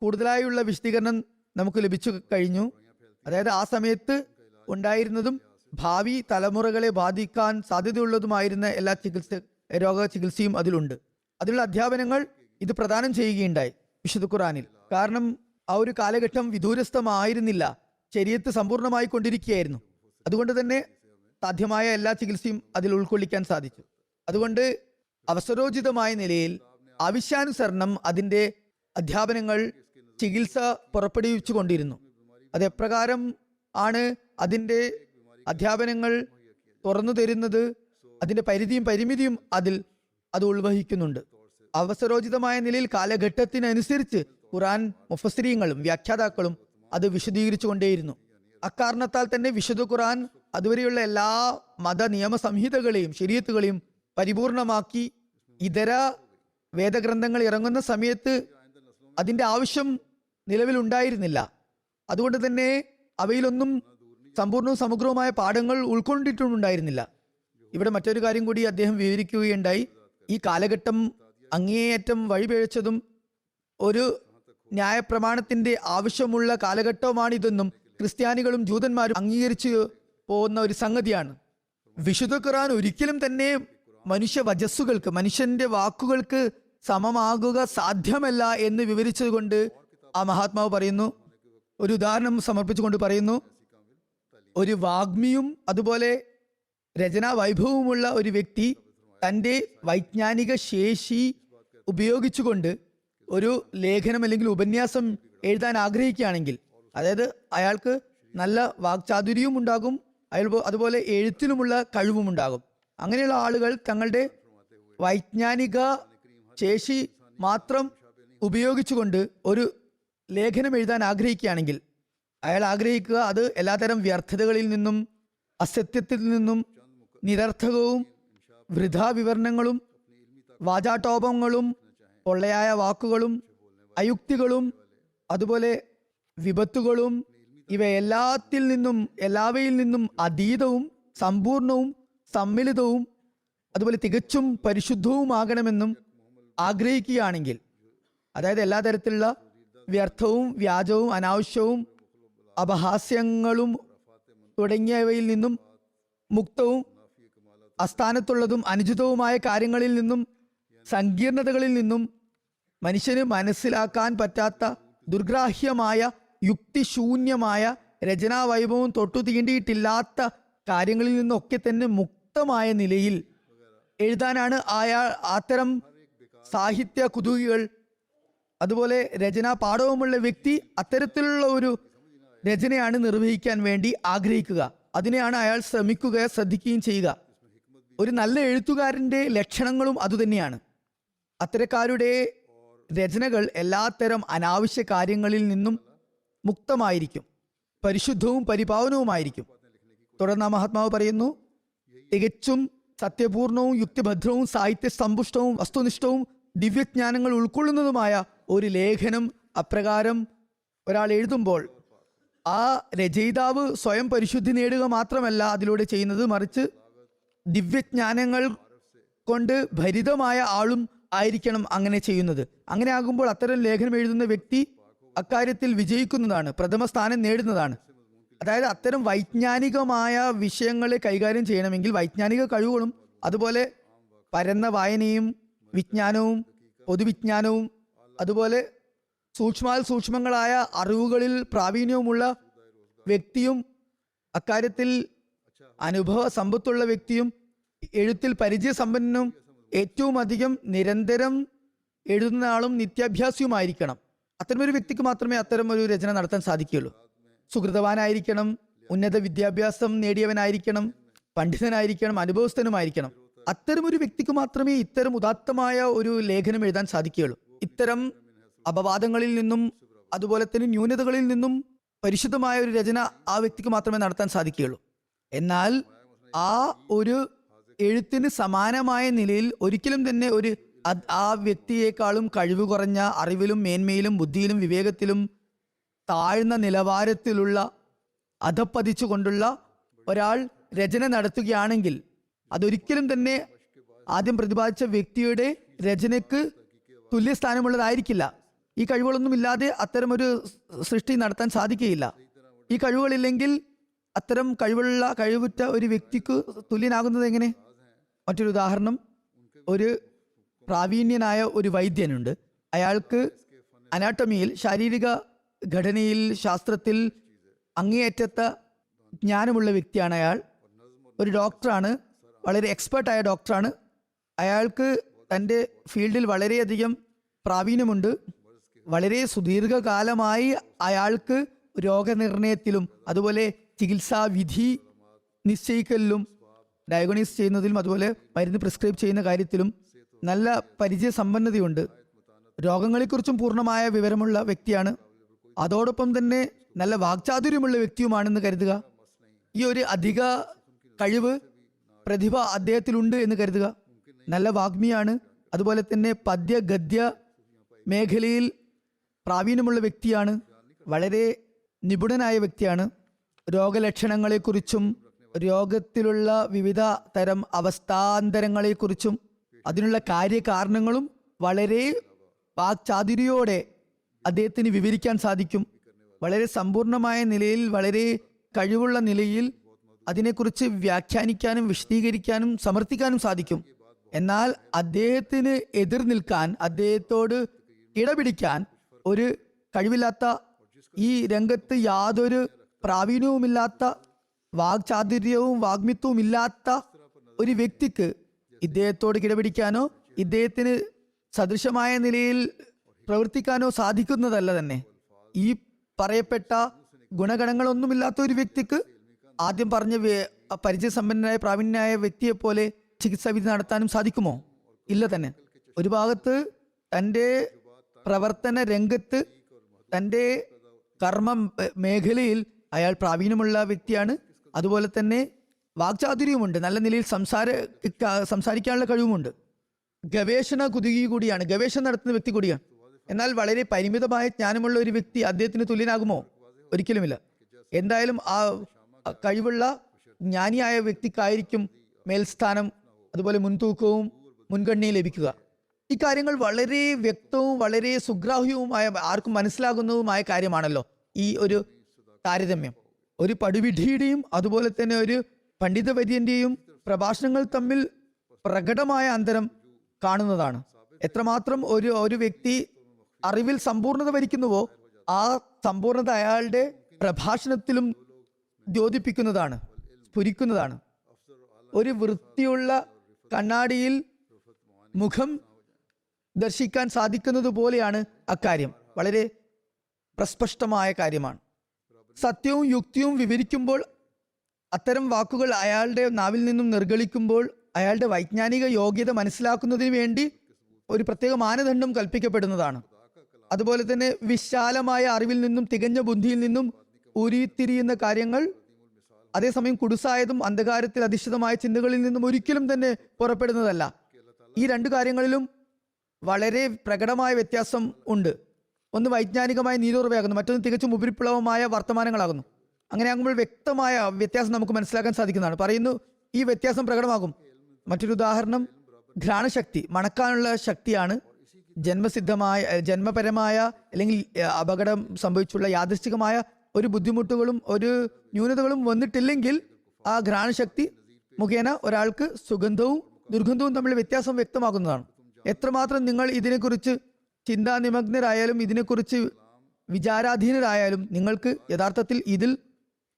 കൂടുതലായുള്ള വിശദീകരണം നമുക്ക് ലഭിച്ചു കഴിഞ്ഞു. അതായത് ആ സമയത്ത് ഉണ്ടായിരുന്നതും ഭാവി തലമുറകളെ ബാധിക്കാൻ സാധ്യതയുള്ളതുമായിരുന്ന എല്ലാ രോഗ ചികിത്സയും അതിലുണ്ട്. അതിലുള്ള അധ്യാപനങ്ങൾ ഇത് പ്രദാനം ചെയ്യുകയുണ്ടായി വിശുദ്ധ ഖുർആനിൽ. കാരണം ആ ഒരു കാലഘട്ടം വിദൂരസ്ഥമായിരുന്നില്ല, ശരീഅത്ത് സമ്പൂർണ്ണമായി കൊണ്ടിരിക്കുകയായിരുന്നു. അതുകൊണ്ട് തന്നെ സാധ്യമായ എല്ലാ ചികിത്സയും അതിൽ ഉൾക്കൊള്ളിക്കാൻ സാധിച്ചു. അതുകൊണ്ട് അവസരോചിതമായ നിലയിൽ ആവശ്യാനുസരണം അതിൻ്റെ അധ്യാപനങ്ങൾ ചികിത്സ പുറപ്പെടുവിച്ചു കൊണ്ടിരുന്നു. അത് എപ്രകാരം ആണ് അതിൻ്റെ അധ്യാപനങ്ങൾ തുറന്നു തരുന്നത്, അതിൻ്റെ പരിധിയും പരിമിതിയും അത് ഉൾവഹിക്കുന്നുണ്ട്. അവസരോചിതമായ നിലയിൽ കാലഘട്ടത്തിനനുസരിച്ച് ഖുർആൻ മുഫസ്സിരീങ്ങളും വ്യാഖ്യാതാക്കളും അത് വിശദീകരിച്ചു കൊണ്ടേയിരുന്നു. അക്കാരണത്താൽ തന്നെ വിശുദ്ധ ഖുർആൻ അതുവരെയുള്ള എല്ലാ മത നിയമ സംഹിതകളെയും ശരീഅത്തുകളെയും പരിപൂർണമാക്കി ഇതര വേദഗ്രന്ഥങ്ങൾ ഇറങ്ങുന്ന സമയത്ത് അതിൻ്റെ ആവശ്യം നിലവിലുണ്ടായിരുന്നില്ല. അതുകൊണ്ട് തന്നെ അവയിലൊന്നും സമ്പൂർണ്ണവും സമഗ്രവുമായ പാഠങ്ങൾ ഉൾക്കൊണ്ടിട്ടുണ്ടായിരുന്നില്ല. ഇവിടെ മറ്റൊരു കാര്യം കൂടി അദ്ദേഹം വിവരിക്കുകയുണ്ടായി. ഈ കാലഘട്ടം അങ്ങേയറ്റം വഴിപിഴച്ചതും ഒരു ന്യായപ്രമാണത്തിന്റെ ആവശ്യമുള്ള കാലഘട്ടവുമാണിതെന്നും ക്രിസ്ത്യാനികളും ജൂതന്മാരും അംഗീകരിച്ചു പോകുന്ന ഒരു സംഗതിയാണ്. വിശുദ്ധ ഖുർആൻ ഒരിക്കലും തന്നെ മനുഷ്യ വജസ്സുകൾക്ക്, മനുഷ്യന്റെ വാക്കുകൾക്ക് സമമാകുക സാധ്യമല്ല എന്ന് വിവരിച്ചതുകൊണ്ട് ആ മഹാത്മാവ് പറയുന്നു, ഒരു ഉദാഹരണം സമർപ്പിച്ചുകൊണ്ട് പറയുന്നു, ഒരു വാഗ്മിയും അതുപോലെ രചനാ വൈഭവമുള്ള ഒരു വ്യക്തി തൻ്റെ വൈജ്ഞാനിക ശേഷി ഉപയോഗിച്ചുകൊണ്ട് ഒരു ലേഖനം അല്ലെങ്കിൽ ഉപന്യാസം എഴുതാൻ ആഗ്രഹിക്കുകയാണെങ്കിൽ, അതായത് അയാൾക്ക് നല്ല വാക്ചാതുര്യവും ഉണ്ടാകും, അതുപോലെ എഴുത്തിലുമുള്ള കഴിവും ഉണ്ടാകും. അങ്ങനെയുള്ള ആളുകൾ തങ്ങളുടെ വൈജ്ഞാനിക ശേഷി മാത്രം ഉപയോഗിച്ചുകൊണ്ട് ഒരു ലേഖനം എഴുതാൻ ആഗ്രഹിക്കുകയാണെങ്കിൽ അയാൾ ആഗ്രഹിക്കുക അത് എല്ലാതരം വ്യർത്ഥതകളിൽ നിന്നും അസത്യത്തിൽ നിന്നും നിരർത്ഥകവും വൃഥാ വിവരണങ്ങളും വാചാടോപങ്ങളും പൊള്ളയായ വാക്കുകളും അയുക്തികളും അതുപോലെ വിപത്തുകളും ഇവ എല്ലാവയിൽ നിന്നും അതീതവും സമ്പൂർണവും സമ്മിലിതവും അതുപോലെ തികച്ചും പരിശുദ്ധവുമാകണമെന്നും ആഗ്രഹിക്കുകയാണെങ്കിൽ, അതായത് എല്ലാ തരത്തിലുള്ള വ്യർത്ഥവും വ്യാജവും അനാവശ്യവും അപഹാസ്യങ്ങളും തുടങ്ങിയവയിൽ നിന്നും മുക്തവും അസ്ഥാനത്തുള്ളതും അനുചിതവുമായ കാര്യങ്ങളിൽ നിന്നും സങ്കീർണതകളിൽ നിന്നും മനുഷ്യന് മനസ്സിലാക്കാൻ പറ്റാത്ത ദുർഗ്രാഹ്യമായ യുക്തിശൂന്യമായ രചനാവൈഭവവും തൊട്ടു തീണ്ടിയിട്ടില്ലാത്ത കാര്യങ്ങളിൽ നിന്നൊക്കെ തന്നെ മുക്തമായ നിലയിൽ എഴുതാനാണ് അത്തരം സാഹിത്യ കുതുകികൾ അതുപോലെ രചനാ പാഠവുമുള്ള വ്യക്തി അത്തരത്തിലുള്ള ഒരു രചനയാണ് നിർവഹിക്കാൻ വേണ്ടി ആഗ്രഹിക്കുക. അതിനെയാണ് അയാൾ ശ്രദ്ധിക്കുകയും ചെയ്യുക. ഒരു നല്ല എഴുത്തുകാരൻ്റെ ലക്ഷണങ്ങളും അതുതന്നെയാണ്. അത്തരക്കാരുടെ രചനകൾ എല്ലാത്തരം അനാവശ്യ കാര്യങ്ങളിൽ നിന്നും മുക്തമായിരിക്കും, പരിശുദ്ധവും പരിപാവനവുമായിരിക്കും. തുടർന്ന് മഹാത്മാവ് പറയുന്നു, തികച്ചും സത്യപൂർണവും യുക്തിഭദ്രവും സാഹിത്യ സമ്പുഷ്ടവും വസ്തുനിഷ്ഠവും ദിവ്യജ്ഞാനങ്ങൾ ഉൾക്കൊള്ളുന്നതുമായ ഒരു ലേഖനം അപ്രകാരം ഒരാൾ എഴുതുമ്പോൾ ആ രചയിതാവ് സ്വയം പരിശുദ്ധി നേടുക മാത്രമല്ല അതിലൂടെ ചെയ്യുന്നത്, മറിച്ച് ദിവ്യജ്ഞാനങ്ങൾ കൊണ്ട് ഭരിതമായ ആളും ആയിരിക്കണം അങ്ങനെ ചെയ്യുന്നത്. അങ്ങനെ ആകുമ്പോൾ അത്തരം ലേഖനം എഴുതുന്ന വ്യക്തി അക്കാര്യത്തിൽ വിജയിക്കുന്നതാണ്, പ്രഥമ സ്ഥാനം നേടുന്നതാണ്. അതായത് അത്തരം വൈജ്ഞാനികമായ വിഷയങ്ങളെ കൈകാര്യം ചെയ്യണമെങ്കിൽ വൈജ്ഞാനിക കഴിവുകളും അതുപോലെ പരന്ന വായനയും വിജ്ഞാനവും പൊതുവിജ്ഞാനവും അതുപോലെ സൂക്ഷ്മങ്ങളായ അറിവുകളിൽ പ്രാവീണ്യവുമുള്ള വ്യക്തിയും അക്കാര്യത്തിൽ അനുഭവ സമ്പത്തുള്ള വ്യക്തിയും എഴുത്തിൽ പരിചയസമ്പന്നനും ഏറ്റവും അധികം നിരന്തരം എഴുതുന്ന ആളും നിത്യാഭ്യാസിയുമായിരിക്കണം. അത്തരമൊരു വ്യക്തിക്ക് മാത്രമേ അത്തരം ഒരു രചന നടത്താൻ സാധിക്കുകയുള്ളൂ. സുഹൃതവാനായിരിക്കണം, ഉന്നത വിദ്യാഭ്യാസം നേടിയവനായിരിക്കണം, പണ്ഡിതനായിരിക്കണം, അനുഭവസ്ഥനുമായിരിക്കണം. അത്തരമൊരു വ്യക്തിക്ക് മാത്രമേ ഇത്തരം ഉദാത്തമായ ഒരു ലേഖനം എഴുതാൻ സാധിക്കുകയുള്ളൂ. ഇത്തരം അപവാദങ്ങളിൽ നിന്നും അതുപോലെ തന്നെ ന്യൂനതകളിൽ നിന്നും പരിശുദ്ധമായ ഒരു രചന ആ വ്യക്തിക്ക് മാത്രമേ നടത്താൻ സാധിക്കുകയുള്ളൂ. എന്നാൽ ആ ഒരു എഴുത്തിന് സമാനമായ നിലയിൽ ഒരിക്കലും തന്നെ ആ വ്യക്തിയെക്കാളും കഴിവ് കുറഞ്ഞ അറിവിലും മേന്മയിലും ബുദ്ധിയിലും വിവേകത്തിലും താഴ്ന്ന നിലവാരത്തിലുള്ള അധപ്പതിച്ചു കൊണ്ടുള്ള ഒരാൾ രചന നടത്തുകയാണെങ്കിൽ അതൊരിക്കലും തന്നെ ആദ്യം പ്രതിപാദിച്ച വ്യക്തിയുടെ രചനയ്ക്ക് തുല്യസ്ഥാനമുള്ളതായിരിക്കില്ല. ഈ കഴിവുകളൊന്നും ഇല്ലാതെ അത്തരമൊരു സൃഷ്ടി നടത്താൻ സാധിക്കുകയില്ല. ഈ കഴിവുകളില്ലെങ്കിൽ അത്തരം കഴിവുറ്റ ഒരു വ്യക്തിക്ക് തുല്യനാകുന്നത് എങ്ങനെ? മറ്റൊരു ഉദാഹരണം, ഒരു പ്രാവീണ്യനായ ഒരു വൈദ്യനുണ്ട്. അയാൾക്ക് അനാട്ടമിയിൽ, ശാരീരിക ഘടനയിൽ, ശാസ്ത്രത്തിൽ അങ്ങേയറ്റത്തെ ജ്ഞാനമുള്ള വ്യക്തിയാണ് അയാൾ. ഒരു ഡോക്ടറാണ്, വളരെ എക്സ്പേർട്ടായ ഡോക്ടറാണ്. അയാൾക്ക് തൻ്റെ ഫീൽഡിൽ വളരെയധികം പ്രാവീണ്യമുണ്ട്. വളരെ സുദീർഘകാലമായി അയാൾക്ക് രോഗനിർണയത്തിലും അതുപോലെ ചികിത്സാവിധി നിശ്ചയിക്കലിലും ഡയഗ്നോസ് ചെയ്യുന്നതിലും അതുപോലെ മരുന്ന് പ്രിസ്ക്രൈബ് ചെയ്യുന്ന കാര്യത്തിലും നല്ല പരിചയസമ്പന്നതയുണ്ട്. രോഗങ്ങളെക്കുറിച്ചും പൂർണ്ണമായ വിവരമുള്ള വ്യക്തിയാണ്. അതോടൊപ്പം തന്നെ നല്ല വാക്ചാതുര്യമുള്ള വ്യക്തിയുമാണെന്ന് കരുതുക. ഈ ഒരു അധിക കഴിവ്, പ്രതിഭ അദ്ദേഹത്തിലുണ്ട് എന്ന് കരുതുക. നല്ല വാഗ്മിയാണ്. അതുപോലെ തന്നെ പദ്യ ഗദ്യ മേഖലയിൽ പ്രാവീണ്യമുള്ള വ്യക്തിയാണ്. വളരെ നിപുണനായ വ്യക്തിയാണ്. രോഗലക്ഷണങ്ങളെക്കുറിച്ചും രോഗത്തിലുള്ള വിവിധ തരം അവസ്ഥാന്തരങ്ങളെക്കുറിച്ചും അതിനുള്ള കാര്യകാരണങ്ങളും വളരെ വാക്ചാതുര്യോടെ അദ്ദേഹത്തിന് വിവരിക്കാൻ സാധിക്കും. വളരെ സമ്പൂർണമായ നിലയിൽ, വളരെ കഴിവുള്ള നിലയിൽ അതിനെക്കുറിച്ച് വ്യാഖ്യാനിക്കാനും വിശദീകരിക്കാനും സമർത്ഥിക്കാനും സാധിക്കും. എന്നാൽ അദ്ദേഹത്തിന് എതിർ നിൽക്കാൻ, അദ്ദേഹത്തോട് കിടപിടിക്കാൻ ഒരു കഴിവില്ലാത്ത, ഈ രംഗത്ത് യാതൊരു പ്രാവീണ്യവുമില്ലാത്ത, വാക്ചാതുര്യവും വാഗ്മിത്വവും ഇല്ലാത്ത ഒരു വ്യക്തിക്ക് ഇദ്ദേഹത്തോട് കിടപിടിക്കാനോ ഇദ്ദേഹത്തിന് സദൃശമായ നിലയിൽ പ്രവർത്തിക്കാനോ സാധിക്കുന്നതല്ല തന്നെ. ഈ പറയപ്പെട്ട ഗുണഗണങ്ങളൊന്നുമില്ലാത്ത ഒരു വ്യക്തിക്ക് ആദ്യം പറഞ്ഞ പരിചയസമ്പന്നനായ പ്രാവീണ്യനായ വ്യക്തിയെപ്പോലെ ചികിത്സാവിധി നടത്താനും സാധിക്കുമോ? ഇല്ല തന്നെ. ഒരു ഭാഗത്ത് തൻ്റെ പ്രവർത്തന രംഗത്ത്, തൻ്റെ കർമ്മ മേഖലയിൽ അയാൾ പ്രാവീണ്യമുള്ള വ്യക്തിയാണ്. അതുപോലെ തന്നെ വാക്ചാതുര്യമുണ്ട്, നല്ല നിലയിൽ സംസാരിക്കാനുള്ള കഴിവുമുണ്ട്. ഗവേഷണ കുതുകി കൂടിയാണ്, ഗവേഷണം നടത്തുന്ന വ്യക്തി കൂടിയാണ്. എന്നാൽ വളരെ പരിമിതമായ ജ്ഞാനമുള്ള ഒരു വ്യക്തി അദ്ദേഹത്തിന് തുല്യനാകുമോ? ഒരിക്കലുമില്ല. എന്തായാലും ആ കഴിവുള്ള ജ്ഞാനിയായ വ്യക്തിക്കായിരിക്കും മേൽസ്ഥാനം, അതുപോലെ മുൻതൂക്കവും മുൻഗണനയും ലഭിക്കുക. ഇക്കാര്യങ്ങൾ വളരെ വ്യക്തവും വളരെ സുഗ്രാഹ്യവുമായ, ആർക്കും മനസ്സിലാകുന്നതുമായ കാര്യമാണല്ലോ. ഈ ഒരു താരതമ്യം ഒരു പടുവിധിയുടെയും അതുപോലെ തന്നെ ഒരു പണ്ഡിതവര്യന്റെയും പ്രഭാഷണങ്ങൾ തമ്മിൽ പ്രകടമായ അന്തരം കാണുന്നതാണ്. എത്രമാത്രം ഒരു വ്യക്തി അറിവിൽ സമ്പൂർണത വരിക്കുന്നുവോ ആ സമ്പൂർണത അയാളുടെ പ്രഭാഷണത്തിലും ദ്യോതിപ്പിക്കുന്നതാണ്, സ്ഫുരിക്കുന്നതാണ്. ഒരു വൃത്തിയുള്ള കണ്ണാടിയിൽ മുഖം ദർശിക്കാൻ സാധിക്കുന്നത് പോലെയാണ് അക്കാര്യം. വളരെ പ്രസ്പഷ്ടമായ കാര്യമാണ്. സത്യവും യുക്തിയും വിവരിക്കുമ്പോൾ അത്തരം വാക്കുകൾ അയാളുടെ നാവിൽ നിന്നും നിർഗളിക്കുമ്പോൾ അയാളുടെ വൈജ്ഞാനിക യോഗ്യത മനസ്സിലാക്കുന്നതിന് വേണ്ടി ഒരു പ്രത്യേക മാനദണ്ഡം കൽപ്പിക്കപ്പെടുന്നതാണ്. അതുപോലെ തന്നെ വിശാലമായ അറിവിൽ നിന്നും തികഞ്ഞ ബുദ്ധിയിൽ നിന്നും ഉരുത്തിരിയുന്ന കാര്യങ്ങൾ അതേസമയം കുടുസായതും അന്ധകാരത്തിൽ അധിഷ്ഠിതമായ ചിന്തകളിൽ നിന്നും ഒരിക്കലും തന്നെ പുറപ്പെടുന്നതല്ല. ഈ രണ്ട് കാര്യങ്ങളിലും വളരെ പ്രകടമായ വ്യത്യാസം ഉണ്ട്. ഒന്ന് വൈജ്ഞാനികമായ നീരുറവയാകുന്നു, മറ്റൊന്ന് തികച്ചും ഉപരിപ്ലവമായ വർത്തമാനങ്ങളാകുന്നു. അങ്ങനെയാകുമ്പോൾ വ്യക്തമായ വ്യത്യാസം നമുക്ക് മനസ്സിലാക്കാൻ സാധിക്കുന്നതാണ്. പറയുന്നു ഈ വ്യത്യാസം പ്രകടമാകും. മറ്റൊരു ഉദാഹരണം ഘ്രാണശക്തി, മണക്കാനുള്ള ശക്തിയാണ്. ജന്മപരമായ അല്ലെങ്കിൽ അപകടം സംഭവിച്ചുള്ള യാദൃശ്ചികമായ ഒരു ബുദ്ധിമുട്ടുകളും ഒരു ന്യൂനതകളും വന്നിട്ടില്ലെങ്കിൽ ആ ഘ്രാണശക്തി മുഖേന ഒരാൾക്ക് സുഗന്ധവും ദുർഗന്ധവും തമ്മിൽ വ്യത്യാസം വ്യക്തമാകുന്നതാണ്. എത്രമാത്രം നിങ്ങൾ ഇതിനെക്കുറിച്ച് ചിന്താനിമഗ്നരായാലും ഇതിനെക്കുറിച്ച് വിചാരാധീനരായാലും നിങ്ങൾക്ക് യഥാർത്ഥത്തിൽ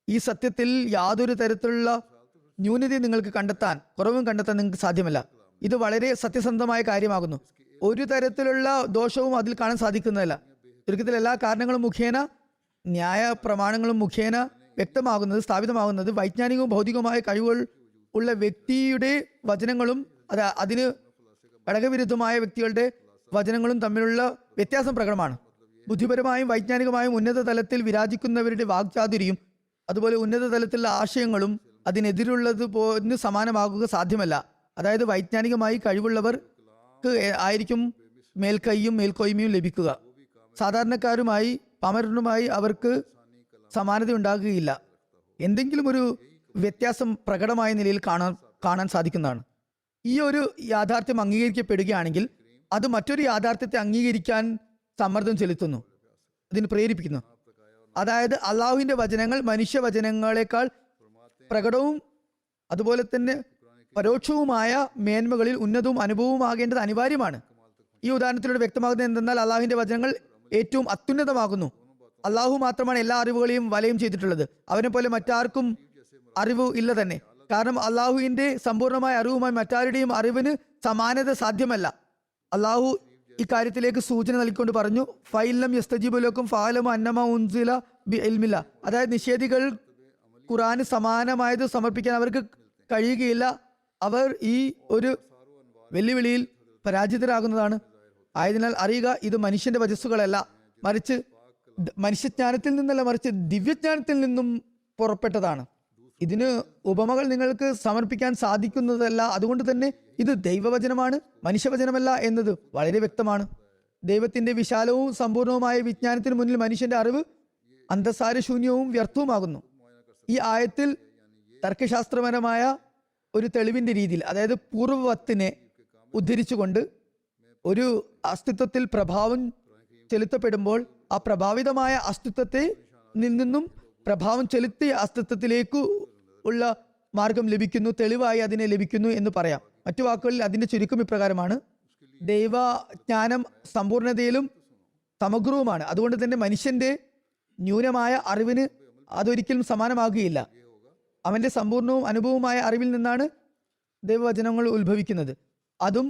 ഈ സത്യത്തിൽ യാതൊരു തരത്തിലുള്ള ന്യൂനതയും നിങ്ങൾക്ക് കുറവും കണ്ടെത്താൻ നിങ്ങൾക്ക് സാധ്യമല്ല. ഇത് വളരെ സത്യസന്ധമായ കാര്യമാകുന്നു. ഒരു തരത്തിലുള്ള ദോഷവും അതിൽ കാണാൻ സാധിക്കുന്നതല്ല. ചുരുക്കത്തിൽ എല്ലാ കാരണങ്ങളും മുഖേന, ന്യായ പ്രമാണങ്ങളും മുഖേന വ്യക്തമാകുന്നത്, സ്ഥാപിതമാകുന്നത് വൈജ്ഞാനികവും ഭൗതികവുമായ കഴിവുകൾ ഉള്ള വ്യക്തിയുടെ വചനങ്ങളും അതിന് ഘടകവിരുദ്ധമായ വ്യക്തികളുടെ വചനങ്ങളും തമ്മിലുള്ള വ്യത്യാസം പ്രകടമാണ്. ബുദ്ധിപരമായും വൈജ്ഞാനികമായും ഉന്നത തലത്തിൽ വിരാജിക്കുന്നവരുടെ വാക്ചാതുരിയും അതുപോലെ ഉന്നത തലത്തിലുള്ള ആശയങ്ങളും അതിനെതിരുള്ളതുപോലെ സമാനമാകുക സാധ്യമല്ല. അതായത് വൈജ്ഞാനികമായി കഴിവുള്ളവർക്ക് ആയിരിക്കും മേൽക്കൈയും മേൽക്കോയ്മയും ലഭിക്കുക. സാധാരണക്കാരുമായി പാമരനുമായി അവർക്ക് സമാനത ഉണ്ടാകുകയില്ല. എന്തെങ്കിലും ഒരു വ്യത്യാസം പ്രകടമായ നിലയിൽ കാണാൻ സാധിക്കുന്നതാണ്. ഈ ഒരു യാഥാർത്ഥ്യം അംഗീകരിക്കപ്പെടുകയാണെങ്കിൽ അത് മറ്റൊരു യാഥാർത്ഥ്യത്തെ അംഗീകരിക്കാൻ സമ്മർദ്ദം ചെലുത്തുന്നു, അതിന് പ്രേരിപ്പിക്കുന്നു. അതായത് അള്ളാഹുവിന്റെ വചനങ്ങൾ മനുഷ്യ വചനങ്ങളെക്കാൾ പ്രകടവും അതുപോലെ തന്നെ പരോക്ഷവുമായ മേന്മകളിൽ ഉന്നതവും അനുഭവവുമാകേണ്ടത് അനിവാര്യമാണ്. ഈ ഉദാഹരണത്തിലൂടെ വ്യക്തമാകുന്നത് എന്തെന്നാൽ അള്ളാഹുവിന്റെ വചനങ്ങൾ ഏറ്റവും അത്യുന്നതമാകുന്നു. അള്ളാഹു മാത്രമാണ് എല്ലാ അറിവുകളെയും വലയം ചെയ്തിട്ടുള്ളത്. അവനെ പോലെ മറ്റാർക്കും അറിവ് ഇല്ല തന്നെ. കാരണം അള്ളാഹുവിന്റെ സമ്പൂർണമായ അറിവുമായി മറ്റാരുടെയും അറിവിന് സമാനത സാധ്യമല്ല. അള്ളാഹു ഇക്കാര്യത്തിലേക്ക് സൂചന നൽകിക്കൊണ്ട് പറഞ്ഞു, ഫൈലം യസ്തജീബുലക്കും ഫാലമു അന്നമ ഉൻസില ബി ഇൽമില്ല. അതായത് നിഷേധികൾ ഖുറാന് സമാനമായത് സമർപ്പിക്കാൻ അവർക്ക് കഴിയുകയില്ല. അവർ ഈ ഒരു വെല്ലുവിളിയിൽ പരാജിതരാകുന്നതാണ്. ആയതിനാൽ അറിയുക, ഇത് മനുഷ്യന്റെ വചസ്സുകളല്ല, മറിച്ച് മനുഷ്യജ്ഞാനത്തിൽ നിന്നല്ല, മറിച്ച് ദിവ്യജ്ഞാനത്തിൽ നിന്നും പുറപ്പെട്ടതാണ്. ഇതിന് ഉപമകൾ നിങ്ങൾക്ക് സമർപ്പിക്കാൻ സാധിക്കുന്നതല്ല. അതുകൊണ്ട് തന്നെ ഇത് ദൈവവചനമാണ്, മനുഷ്യവചനമല്ല എന്നത് വളരെ വ്യക്തമാണ്. ദൈവത്തിന്റെ വിശാലവും സമ്പൂർണവുമായ വിജ്ഞാനത്തിന് മുന്നിൽ മനുഷ്യന്റെ അറിവ് അന്തസാരശൂന്യവും വ്യർത്ഥവുമാകുന്നു. ഈ ആയത്തിൽ തർക്കശാസ്ത്രപരമായ ഒരു തെളിവിന്റെ രീതിയിൽ, അതായത് പൂർവ്വവത്തിനെ ഉദ്ധരിച്ചുകൊണ്ട് ഒരു അസ്തിത്വത്തിൽ പ്രഭാവം ചെലുത്തപ്പെടുമ്പോൾ ആ പ്രഭാവിതമായ അസ്തിത്വത്തെ നിന്നും പ്രഭാവം ചെലുത്തിയ അസ്തിത്വത്തിലേക്ക് ഉള്ള മാർഗം ലഭിക്കുന്നു, തെളിവായി അതിനെ ലഭിക്കുന്നു എന്ന് പറയാം. മറ്റു വാക്കുകളിൽ അതിന്റെ ചുരുക്കം ഇപ്രകാരമാണ്: ദൈവജ്ഞാനം സമ്പൂർണതയിലും സമഗ്രവുമാണ്. അതുകൊണ്ട് തന്നെ മനുഷ്യന്റെ ന്യൂനമായ അറിവിന് അതൊരിക്കലും സമാനമാകുകയില്ല. അവന്റെ സമ്പൂർണവും അനുഭവവുമായ അറിവിൽ നിന്നാണ് ദൈവവചനങ്ങൾ ഉത്ഭവിക്കുന്നത്. അതും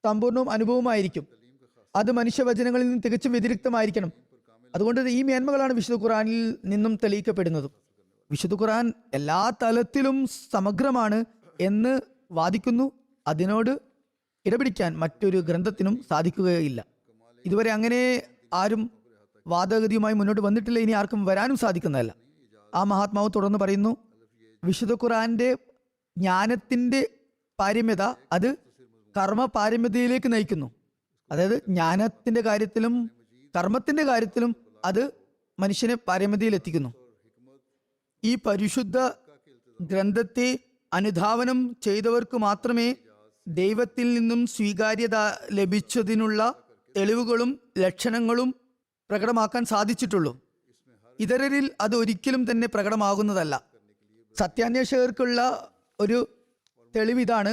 സമ്പൂർണവും അനുഭവമായിരിക്കും. അത് മനുഷ്യവചനങ്ങളിൽ നിന്ന് തികച്ചും വ്യതിരിക്തമായിരിക്കണം. അതുകൊണ്ട് ഈ മേന്മകളാണ് വിശുദ്ധ ഖുറാനിൽ നിന്നും തെളിയിക്കപ്പെടുന്നത്. വിശുദ്ധ ഖുറാൻ എല്ലാ തലത്തിലും സമഗ്രമാണ് എന്ന് വാദിക്കുന്നു. അതിനോട് ഇടപിടിക്കാൻ മറ്റൊരു ഗ്രന്ഥത്തിനും സാധിക്കുകയില്ല. ഇതുവരെ അങ്ങനെ ആരും വാദഗതിയുമായി മുന്നോട്ട് വന്നിട്ടില്ല, ഇനി ആർക്കും വരാനും സാധിക്കുന്നതല്ല. ആ മഹാത്മാവ് തുടർന്ന് പറയുന്നു, വിശുദ്ധ ഖുറാന്റെ ജ്ഞാനത്തിന്റെ പാരമ്യത അത് കർമ്മ പാരമ്യതയിലേക്ക് നയിക്കുന്നു. അതായത് ജ്ഞാനത്തിന്റെ കാര്യത്തിലും കർമ്മത്തിന്റെ കാര്യത്തിലും അത് മനുഷ്യനെ പാരമ്യതയിൽ എത്തിക്കുന്നു. ഈ പരിശുദ്ധ ഗ്രന്ഥത്തെ അനുധാവനം ചെയ്തവർക്ക് മാത്രമേ ദൈവത്തിൽ നിന്നും സ്വീകാര്യത ലഭിച്ചതിനുള്ള തെളിവുകളും ലക്ഷണങ്ങളും പ്രകടമാക്കാൻ സാധിച്ചിട്ടുള്ളൂ. ഇതരരിൽ അത് ഒരിക്കലും തന്നെ പ്രകടമാകുന്നതല്ല. സത്യാന്വേഷകർക്കുള്ള ഒരു തെളിവ് ഇതാണ്.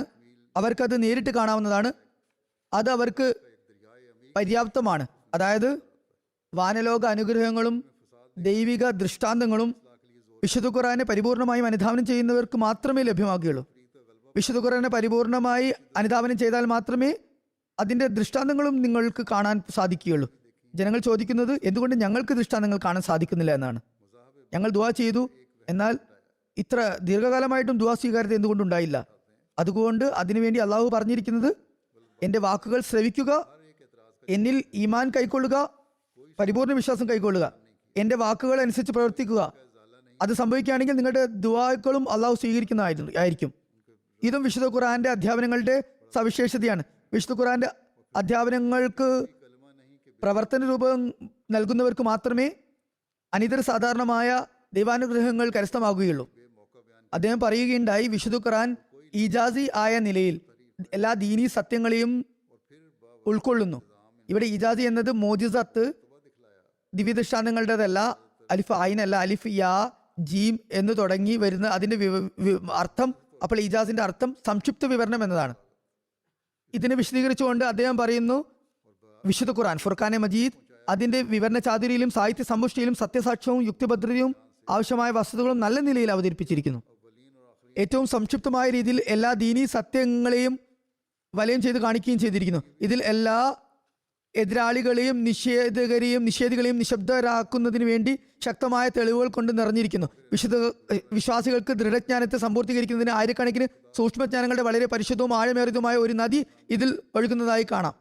അവർക്കത് നേരിട്ട് കാണാവുന്നതാണ്. അത് അവർക്ക് പര്യാപ്തമാണ്. അതായത് വാനലോക അനുഗ്രഹങ്ങളും ദൈവിക ദൃഷ്ടാന്തങ്ങളും വിശുദ്ധ ഖുർആനെ പരിപൂർണമായും അനുധാവനം ചെയ്യുന്നവർക്ക് മാത്രമേ ലഭ്യമാകുകയുള്ളൂ. വിശുദ്ധ ഖുർആനെ പരിപൂർണമായി അനുധാവനം ചെയ്താൽ മാത്രമേ അതിൻ്റെ ദൃഷ്ടാന്തങ്ങളും നിങ്ങൾക്ക് കാണാൻ സാധിക്കുകയുള്ളൂ. ജനങ്ങൾ ചോദിക്കുന്നത് എന്തുകൊണ്ട് ഞങ്ങൾക്ക് ദൃഷ്ടാന്തങ്ങൾ കാണാൻ സാധിക്കുന്നില്ല എന്നാണ്. ഞങ്ങൾ ദുആ ചെയ്തു, എന്നാൽ ഇത്ര ദീർഘകാലമായിട്ടും ദുആ സ്വീകാര്യത എന്തുകൊണ്ടുണ്ടായില്ല? അതുകൊണ്ട് അതിനുവേണ്ടി അള്ളാഹു പറഞ്ഞിരിക്കുന്നത്, എൻ്റെ വാക്കുകൾ ശ്രവിക്കുക, എന്നിൽ ഈമാൻ കൈക്കൊള്ളുക, പരിപൂർണ വിശ്വാസം കൈക്കൊള്ളുക, എൻ്റെ വാക്കുകൾ അനുസരിച്ച് പ്രവർത്തിക്കുക. അത് സംഭവിക്കുകയാണെങ്കിൽ നിങ്ങളുടെ ദുആകളും അള്ളാഹു സ്വീകരിക്കുന്നതായിരിക്കും. ഇതും വിശുദ്ധ ഖുർആന്റെ അധ്യാപനങ്ങളുടെ സവിശേഷതയാണ്. വിശുദ്ധ ഖുർആന്റെ അധ്യാപനങ്ങൾക്ക് പ്രവർത്തന രൂപം നൽകുന്നവർക്ക് മാത്രമേ അനിതര സാധാരണമായ ദൈവാനുഗ്രഹങ്ങൾ കരസ്ഥമാകുകയുള്ളൂ. അദ്ദേഹം പറയുകയുണ്ടായി, വിശുദ്ധ ഖുർആൻ ഈജാസി ആയ നിലയിൽ എല്ലാ ദീനീ സത്യങ്ങളെയും ഉൾക്കൊള്ളുന്നു. ഇവിടെ ഈജാസി എന്നത് മോജിസത്ത്, ദിവ്യദൃഷ്ടാന്തങ്ങളുടേതല്ല. അലിഫ് ആയിൻ അല്ല, അലിഫ് യാ ജീം എന്ന് തുടങ്ങി വരുന്ന അതിന്റെ അർത്ഥം. അപ്പോൾ ഈജാസിന്റെ അർത്ഥം സംക്ഷിപ്ത വിവരണം എന്നതാണ്. ഇതിനെ വിശദീകരിച്ചുകൊണ്ട് അദ്ദേഹം പറയുന്നു, വിശുദ്ധ ഖുർആൻ ഫുർഖാനെ മജീദ് അതിന്റെ വിവരണ ചാതുരിയിലും സാഹിത്യ സമ്പുഷ്ടിയിലും സത്യസാക്ഷ്യവും യുക്തിഭദ്രതയും ആവശ്യമായ വസ്തുതകളും നല്ല നിലയിൽ അവതരിപ്പിച്ചിരിക്കുന്നു. ഏറ്റവും സംക്ഷിപ്തമായ രീതിയിൽ എല്ലാ ദീനീ സത്യങ്ങളെയും വലയം ചെയ്ത് കാണിക്കുകയും ചെയ്തിരിക്കുന്നു. ഇതിൽ എല്ലാ എതിരാളികളെയും നിഷേധികളെയും നിശബ്ദരാക്കുന്നതിന് വേണ്ടി ശക്തമായ തെളിവുകൾ കൊണ്ട് നിറഞ്ഞിരിക്കുന്നു. വിശ്വാസികൾക്ക് ദൃഢജ്ഞാനത്തെ സമ്പൂർത്തീകരിക്കുന്നതിന് ആയിരക്കണക്കിന് സൂക്ഷ്മജ്ഞാനങ്ങളുടെ വളരെ പരിശുദ്ധവും ആഴമേറിയതുമായ ഒരു നദി ഇതിൽ ഒഴുകുന്നതായി കാണാം.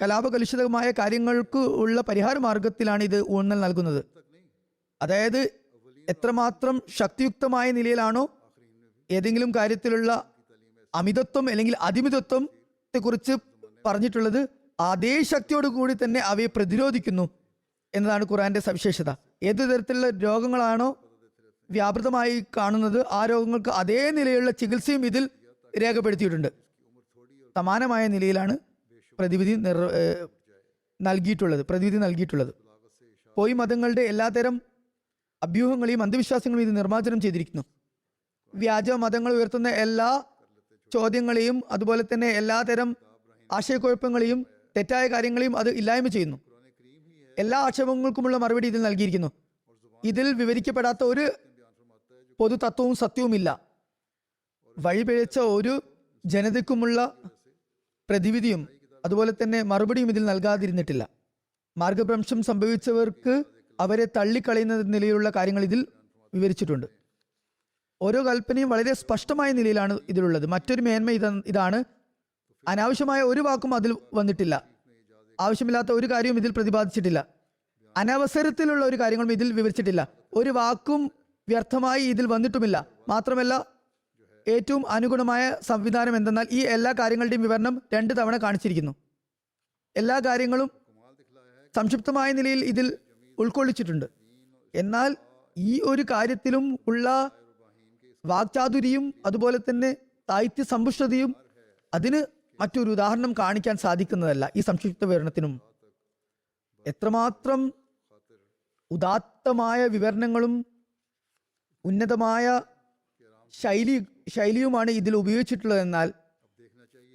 കലാപകലുഷിതമായ കാര്യങ്ങൾക്ക് ഉള്ള പരിഹാര മാർഗത്തിലാണ് ഇത് ഊന്നൽ നൽകുന്നത്. അതായത് എത്രമാത്രം ശക്തിയുക്തമായ നിലയിലാണോ ഏതെങ്കിലും കാര്യത്തിലുള്ള അമിതത്വം അല്ലെങ്കിൽ അതിമിതത്വത്തെ കുറിച്ച് പറഞ്ഞിട്ടുള്ളത്, അതേ ശക്തിയോട് കൂടി തന്നെ അവയെ പ്രതിരോധിക്കുന്നു എന്നതാണ് ഖുർആന്റെ സവിശേഷത. ഏതു തരത്തിലുള്ള രോഗങ്ങളാണോ വ്യാപൃതമായി കാണുന്നത്, ആ രോഗങ്ങൾക്ക് അതേ നിലയിലുള്ള ചികിത്സയും ഇതിൽ രേഖപ്പെടുത്തിയിട്ടുണ്ട്. സമാനമായ നിലയിലാണ് പ്രതിവിധി നൽകിയിട്ടുള്ളത്. പോയി മതങ്ങളുടെ എല്ലാതരം അഭ്യൂഹങ്ങളെയും അന്ധവിശ്വാസങ്ങളെയും ഇത് നിർമ്മാർജ്ജനം ചെയ്തിരിക്കുന്നു. വ്യാജ മതങ്ങൾ ഉയർത്തുന്ന എല്ലാ ചോദ്യങ്ങളെയും അതുപോലെ തന്നെ എല്ലാതരം ആശയക്കുഴപ്പങ്ങളെയും തെറ്റായ കാര്യങ്ങളെയും അത് ഇല്ലായ്മ ചെയ്യുന്നു. എല്ലാ ആക്ഷേപങ്ങൾക്കുമുള്ള മറുപടി ഇതിൽ നൽകിയിരിക്കുന്നു. ഇതിൽ വിവരിക്കപ്പെടാത്ത ഒരു പൊതു തത്വവും സത്യവുമില്ല. വഴിപിഴച്ച ഒരു ജനതയ്ക്കുമുള്ള പ്രതിവിധിയും അതുപോലെ തന്നെ മറുപടിയും ഇതിൽ നൽകാതിരുന്നിട്ടില്ല. മാർഗഭ്രംശം സംഭവിച്ചവർക്ക് അവരെ തള്ളിക്കളയുന്ന നിലയിലുള്ള കാര്യങ്ങൾ ഇതിൽ വിവരിച്ചിട്ടുണ്ട്. ഓരോ കൽപ്പനയും വളരെ സ്പഷ്ടമായ നിലയിലാണ് ഇതിലുള്ളത്. മറ്റൊരു മേന്മ ഇതാണ്, അനാവശ്യമായ ഒരു വാക്കും അതിൽ വന്നിട്ടില്ല. ആവശ്യമില്ലാത്ത ഒരു കാര്യവും ഇതിൽ പ്രതിപാദിച്ചിട്ടില്ല. അനവസരത്തിലുള്ള ഒരു കാര്യങ്ങളും ഇതിൽ വിവരിച്ചിട്ടില്ല. ഒരു വാക്കും വ്യർത്ഥമായി ഇതിൽ വന്നിട്ടുമില്ല. മാത്രമല്ല, ഏറ്റവും അനുഗുണമായ സംവിധാനം എന്തെന്നാൽ ഈ എല്ലാ കാര്യങ്ങളുടെയും വിവരണം 2 തവണ കാണിച്ചിരിക്കുന്നു. എല്ലാ കാര്യങ്ങളും സംക്ഷിപ്തമായ നിലയിൽ ഇതിൽ ഉൾക്കൊള്ളിച്ചിട്ടുണ്ട്. എന്നാൽ ഈ ഒരു കാര്യത്തിലും ഉള്ള വാക്ചാതുരിയും അതുപോലെ തന്നെ സാഹിത്യ സമ്പുഷ്ടതയും അതിന് മറ്റൊരു ഉദാഹരണം കാണിക്കാൻ സാധിക്കുന്നതല്ല. ഈ സംക്ഷിപ്ത വിവരണത്തിനും എത്രമാത്രം ഉദാത്തമായ വിവരണങ്ങളും ഉന്നതമായ ശൈലിയുമാണ് ഇതിൽ ഉപയോഗിച്ചിട്ടുള്ളതെന്നാൽ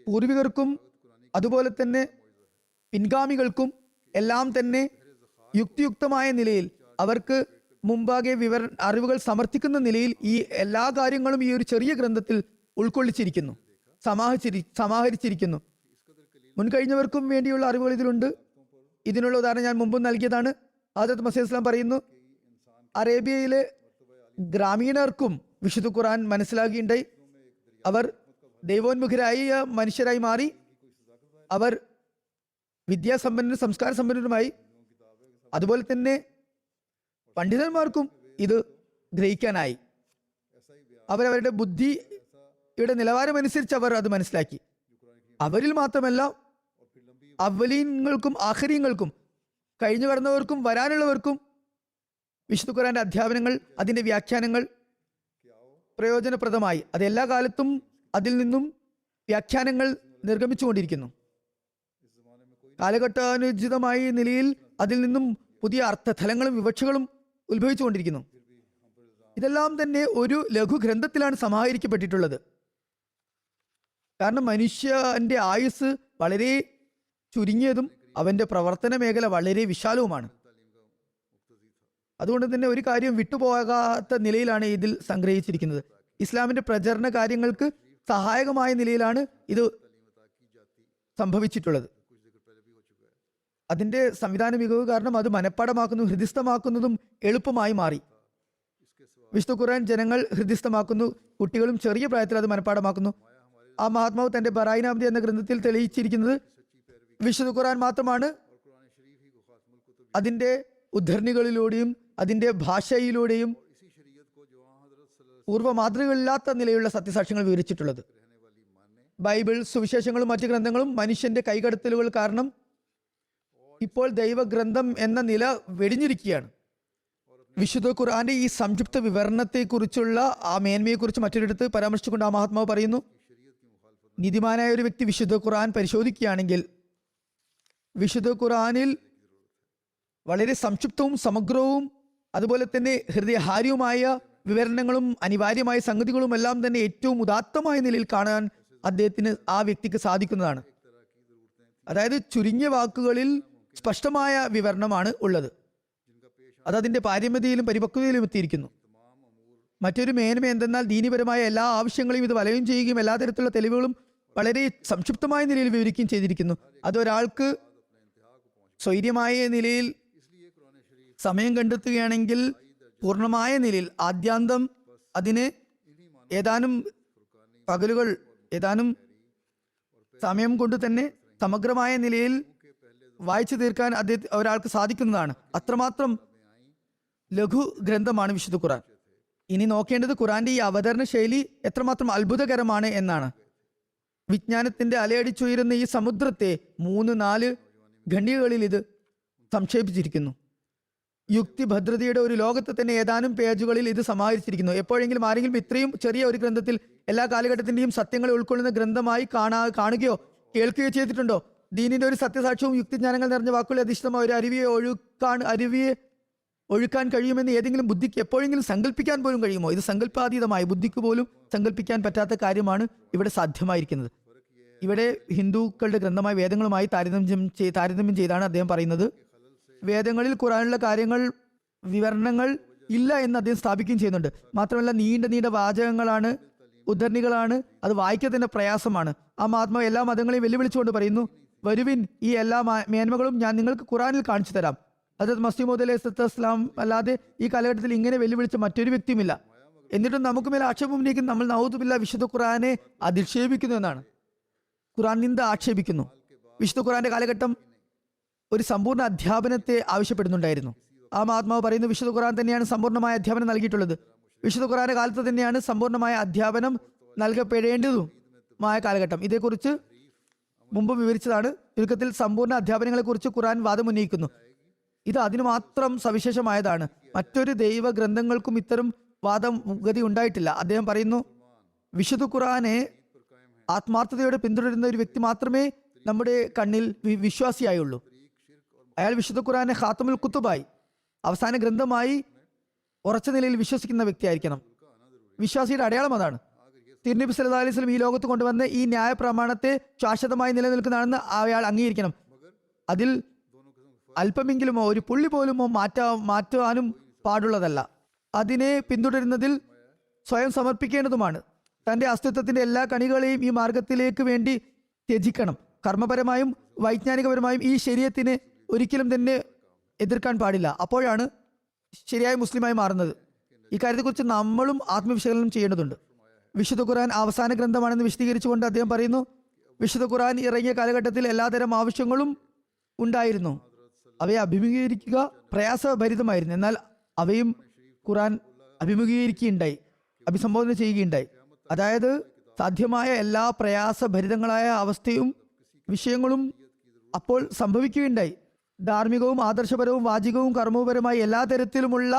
പൂർവികർക്കും അതുപോലെ തന്നെ പിൻഗാമികൾക്കും എല്ലാം തന്നെ യുക്തിയുക്തമായ നിലയിൽ അവർക്ക് മുമ്പാകെ അറിവുകൾ സമർത്ഥിക്കുന്ന നിലയിൽ ഈ എല്ലാ കാര്യങ്ങളും ഈ ഒരു ചെറിയ ഗ്രന്ഥത്തിൽ ഉൾക്കൊള്ളിച്ചിരിക്കുന്നു, സമാഹരിച്ചിരിക്കുന്നു. മുൻകഴിഞ്ഞവർക്കും വേണ്ടിയുള്ള അറിവുകൾ ഇതിലുണ്ട്. ഇതിനുള്ള ഉദാഹരണം ഞാൻ മുമ്പ് നൽകിയതാണ്. ഹദ്റത്ത് മസീഹ് ഇസ്ലാം പറയുന്നു, അറേബ്യയിലെ ഗ്രാമീണർക്കും വിശുദ്ധ ഖുർആൻ മനസ്സിലാക്കുകയുണ്ടായി. അവർ ദൈവോന്മുഖരായ മനുഷ്യരായി മാറി. അവർ വിദ്യാസമ്പന്നരും സംസ്കാര സമ്പന്നരുമായി. അതുപോലെ തന്നെ പണ്ഡിതന്മാർക്കും ഇത് ഗ്രഹിക്കാനായി. അവരവരുടെ ബുദ്ധിയുടെ നിലവാരമനുസരിച്ച് അവർ അത് മനസ്സിലാക്കി. അവരിൽ മാത്രമല്ല, അവലീങ്ങൾക്കും ആഖരീങ്ങൾക്കും, കഴിഞ്ഞു കടന്നവർക്കും വരാനുള്ളവർക്കും വിശുദ്ധ ഖുർആന്റെ അധ്യാപനങ്ങൾ, അതിന്റെ വ്യാഖ്യാനങ്ങൾ പ്രയോജനപ്രദമായി അത് എല്ലാ കാലത്തും അതിൽ നിന്നും വ്യാഖ്യാനങ്ങൾ നിർഗമിച്ചുകൊണ്ടിരിക്കുന്നു. കാലഘട്ടാനുചിതമായ നിലയിൽ അതിൽ നിന്നും പുതിയ അർത്ഥതലങ്ങളും വിവക്ഷകളും ഉത്ഭവിച്ചുകൊണ്ടിരിക്കുന്നു. ഇതെല്ലാം തന്നെ ഒരു ലഘു ഗ്രന്ഥത്തിലാണ് സമാഹരിക്കപ്പെട്ടിട്ടുള്ളത്. കാരണം മനുഷ്യന്റെ ആയുസ് വളരെ ചുരുങ്ങിയതും അവന്റെ പ്രവർത്തന മേഖല വളരെ വിശാലവുമാണ്. അതുകൊണ്ട് തന്നെ ഒരു കാര്യം വിട്ടുപോകാത്ത നിലയിലാണ് ഇതിൽ സംഗ്രഹിച്ചിരിക്കുന്നത്. ഇസ്ലാമിന്റെ പ്രചരണ കാര്യങ്ങൾക്ക് സഹായകമായ നിലയിലാണ് ഇത് സംഭവിച്ചിട്ടുള്ളത്. അതിന്റെ സംവിധാന മികവ് കാരണം അത് മനഃപ്പാടമാക്കുന്നതും ഹൃദിസ്ഥമാക്കുന്നതും എളുപ്പമായി മാറി. വിശുദ്ധ ഖുർആൻ ജനങ്ങൾ ഹൃദിസ്ഥമാക്കുന്നു, കുട്ടികളും ചെറിയ പ്രായത്തിൽ അത് മനഃപ്പാടമാക്കുന്നു. ആ മഹാത്മാവ് തന്റെ ബറായിനാമതി എന്ന ഗ്രന്ഥത്തിൽ തെളിയിച്ചിരിക്കുന്നത് വിശുദ്ധ ഖുർആൻ മാത്രമാണ് അതിന്റെ ഉദ്ധരണികളിലൂടെയും അതിന്റെ ഭാഷയിലൂടെയും പൂർവ്വ മാതൃകകളില്ലാത്ത നിലയിലുള്ള സത്യസാക്ഷ്യങ്ങൾ വിവരിച്ചിട്ടുള്ളത്. ബൈബിൾ, സുവിശേഷങ്ങളും മറ്റു ഗ്രന്ഥങ്ങളും മനുഷ്യന്റെ കൈകടത്തലുകൾ കാരണം ഇപ്പോൾ ദൈവഗ്രന്ഥം എന്ന നില വെടിഞ്ഞിരിക്കുകയാണ്. വിശുദ്ധ ഖുർആന്റെ ഈ സംക്ഷിപ്ത വിവരണത്തെക്കുറിച്ചുള്ള ആ മേന്മയെക്കുറിച്ച് മറ്റൊരിടത്ത് പരാമർശിച്ചുകൊണ്ട് ആ മഹാത്മാവ് പറയുന്നു, നീതിമാനായ ഒരു വ്യക്തി വിശുദ്ധ ഖുർആൻ പരിശോധിക്കുകയാണെങ്കിൽ വിശുദ്ധ ഖുർആനിൽ വളരെ സംക്ഷിപ്തവും സമഗ്രവും അതുപോലെ തന്നെ ഹൃദയഹാരിയുമായ വിവരണങ്ങളും അനിവാര്യമായ സംഗതികളും എല്ലാം തന്നെ ഏറ്റവും ഉദാത്തമായ നിലയിൽ കാണാൻ അദ്ദേഹത്തിന്, ആ വ്യക്തിക്ക് സാധിക്കുന്നതാണ്. അതായത് ചുരുങ്ങിയ വാക്കുകളിൽ സ്പഷ്ടമായ വിവരണമാണ് ഉള്ളത്. അതതിന്റെ പാരമ്യതയിലും പരിപക്വതയിലും എത്തിയിരിക്കുന്നു. മറ്റൊരു മേന്മ എന്തെന്നാൽ ദീനീപരമായ എല്ലാ ആവശ്യങ്ങളെയും ഇത് വലയം ചെയ്യുകയും എല്ലാ തരത്തിലുള്ള തെളിവുകളും വളരെ സംക്ഷിപ്തമായ നിലയിൽ വിവരിക്കുകയും ചെയ്തിരിക്കുന്നു. അതൊരാൾക്ക് സ്വൈര്യമായ നിലയിൽ സമയം കണ്ടെത്തുകയാണെങ്കിൽ പൂർണ്ണമായ നിലയിൽ ആദ്യാന്തം അതിന് ഏതാനും പകലുകൾ, ഏതാനും സമയം കൊണ്ട് തന്നെ സമഗ്രമായ നിലയിൽ വായിച്ചു തീർക്കാൻ ഒരാൾക്ക് സാധിക്കുന്നതാണ്. അത്രമാത്രം ലഘു ഗ്രന്ഥമാണ് വിശുദ്ധ ഖുർആൻ. ഇനി നോക്കേണ്ടത് ഖുർആന്റെ ഈ അവതരണ ശൈലി എത്രമാത്രം അത്ഭുതകരമാണ് എന്നാണ്. വിജ്ഞാനത്തിന്റെ അലയടിച്ചുയരുന്ന ഈ സമുദ്രത്തെ 3-4 ഖണ്ഡികകളിൽ ഇത് സംക്ഷേപിച്ചിരിക്കുന്നു. യുക്തിഭദ്രതയുടെ ഒരു ലോകത്തെ തന്നെ ഏതാനും പേജുകളിൽ ഇത് സമാഹരിച്ചിരിക്കുന്നു. എപ്പോഴെങ്കിലും ആരെങ്കിലും ഇത്രയും ചെറിയ ഒരു ഗ്രന്ഥത്തിൽ എല്ലാ കാലഘട്ടത്തിന്റെയും സത്യങ്ങളെ ഉൾക്കൊള്ളുന്ന ഗ്രന്ഥമായി കാണുകയോ കേൾക്കുകയോ ചെയ്തിട്ടുണ്ടോ? ദീനിന്റെ ഒരു സത്യസാക്ഷ്യവും യുക്തിജ്ഞാനങ്ങൾ നിറഞ്ഞ വാക്കുകളെ അധിഷ്ഠിതമായ ഒരു അരുവിയെ ഒഴുക്കാൻ കഴിയുമെന്ന് ഏതെങ്കിലും ബുദ്ധിക്ക് എപ്പോഴെങ്കിലും സങ്കല്പിക്കാൻ പോലും കഴിയുമോ? ഇത് സങ്കല്പാതീതമായി ബുദ്ധിക്ക് പോലും സങ്കല്പിക്കാൻ പറ്റാത്ത കാര്യമാണ് ഇവിടെ സാധ്യമായിരിക്കുന്നത്. ഇവിടെ ഹിന്ദുക്കളുടെ ഗ്രന്ഥമായ വേദങ്ങളുമായി താരതമ്യം ചെയ്താണ് അദ്ദേഹം പറയുന്നത്. വേദങ്ങളിൽ ഖുർആനിലുള്ള കാര്യങ്ങൾ, വിവരണങ്ങൾ ഇല്ല എന്ന് അദ്ദേഹം സ്ഥാപിക്കുകയും ചെയ്യുന്നുണ്ട്. മാത്രമല്ല നീണ്ട വാചകങ്ങളാണ്, ഉദ്ധരണികളാണ്, അത് വായിക്കാൻ തന്നെ പ്രയാസമാണ്. ആ മഹാത്മാവ് എല്ലാ മതങ്ങളെയും വെല്ലുവിളിച്ചുകൊണ്ട് പറയുന്നു, വരുവിൻ, ഈ എല്ലാ മേന്മകളും ഞാൻ നിങ്ങൾക്ക് ഖുർആനിൽ കാണിച്ചു തരാം. ഹദ്റത്ത് മസീഹ് മൗഊദ് അലൈഹിസ്സലാം അല്ലാതെ ഈ കാലഘട്ടത്തിൽ ഇങ്ങനെ വെല്ലുവിളിച്ച മറ്റൊരു വ്യക്തിയുമില്ല. എന്നിട്ടും നമുക്ക് മേലെ ആക്ഷേപം ഉന്നയിക്കുന്ന നമ്മൾ നഊദുബില്ലാ വിശുദ്ധ ഖുർആനെ അധിക്ഷേപിക്കുന്നു എന്നാണ്. ഖുർആൻ നിന്ദ ആക്ഷേപിക്കുന്നു. വിശുദ്ധ ഖുർആന്റെ കാലഘട്ടം ഒരു സമ്പൂർണ്ണ അധ്യാപനത്തെ ആവശ്യപ്പെടുന്നുണ്ടായിരുന്നു. ആ മഹാത്മാവ് പറയുന്നു, വിശുദ്ധ ഖുർആൻ തന്നെയാണ് സമ്പൂർണ്ണമായ അധ്യാപനം നൽകിയിട്ടുള്ളത്. വിശുദ്ധ ഖുർആന്റെ കാലത്ത് തന്നെയാണ് സമ്പൂർണ്ണമായ അധ്യാപനം നൽകപ്പെടേണ്ടതുമായ കാലഘട്ടം. ഇതേക്കുറിച്ച് മുമ്പ് വിവരിച്ചതാണ്. ചുരുക്കത്തിൽ സമ്പൂർണ്ണ അധ്യാപനങ്ങളെക്കുറിച്ച് ഖുർആൻ വാദമുന്നയിക്കുന്നു. ഇത് അതിനു മാത്രം സവിശേഷമായതാണ്. മറ്റൊരു ദൈവ ഗ്രന്ഥങ്ങൾക്കും ഇത്തരം വാദം ഗതി ഉണ്ടായിട്ടില്ല. അദ്ദേഹം പറയുന്നു, വിശുദ്ധ ഖുർആനെ ആത്മാർത്ഥതയോടെ പിന്തുടരുന്ന ഒരു വ്യക്തി മാത്രമേ നമ്മുടെ കണ്ണിൽ വിശ്വാസിയായുള്ളൂ. അയാൾ വിശുദ്ധ ഖുർആനെ ഖാത്തമുൽ കുത്തുബായി, അവസാന ഗ്രന്ഥമായി ഉറച്ച നിലയിൽ വിശ്വസിക്കുന്ന വ്യക്തിയായിരിക്കണം. വിശ്വാസിയുടെ അടയാളം അതാണ്. തിരുനബി സല്ലല്ലാഹു അലൈഹി വസല്ലം ഈ ലോകത്ത് കൊണ്ടുവന്ന ഈ ന്യായ പ്രമാണത്തെ ശാശ്വതമായി നിലനിൽക്കുന്നതാണെന്ന് അയാൾ അംഗീകരിക്കണം. അതിൽ അല്പമെങ്കിലുമോ ഒരു പുള്ളി പോലുമോ മാറ്റുവാനും പാടുള്ളതല്ല. അതിനെ പിന്തുടരുന്നതിൽ സ്വയം സമർപ്പിക്കേണ്ടതുമാണ്. തന്റെ അസ്തിത്വത്തിന്റെ എല്ലാ കണികളെയും ഈ മാർഗത്തിലേക്ക് വേണ്ടി ത്യജിക്കണം. കർമ്മപരമായും വൈജ്ഞാനികപരമായും ഈ ശരീഅത്തിനെ ഒരിക്കലും തന്നെ എതിർക്കാൻ പാടില്ല. അപ്പോഴാണ് ശരിയായ മുസ്ലിമായി മാറുന്നത്. ഈ കാര്യത്തെക്കുറിച്ച് നമ്മളും ആത്മവിശകലനം ചെയ്യേണ്ടതുണ്ട്. വിശുദ്ധ ഖുർആൻ അവസാന ഗ്രന്ഥമാണെന്ന് വിശദീകരിച്ചുകൊണ്ട് അദ്ദേഹം പറയുന്നു, വിശുദ്ധ ഖുർആൻ ഇറങ്ങിയ കാലഘട്ടത്തിൽ എല്ലാതരം ആവശ്യങ്ങളും ഉണ്ടായിരുന്നു. അവയെ അഭിമുഖീകരിക്കുക പ്രയാസഭരിതമായിരുന്നു. എന്നാൽ അവയും ഖുർആൻ അഭിസംബോധന ചെയ്യുകയുണ്ടായി. അതായത് സാധ്യമായ എല്ലാ പ്രയാസഭരിതങ്ങളായ അവസ്ഥയും വിഷയങ്ങളും അപ്പോൾ സംഭവിക്കുകയുണ്ടായി. ധാർമ്മികവും ആദർശപരവും വാചികവും കർമ്മപരമായി എല്ലാ തരത്തിലുമുള്ള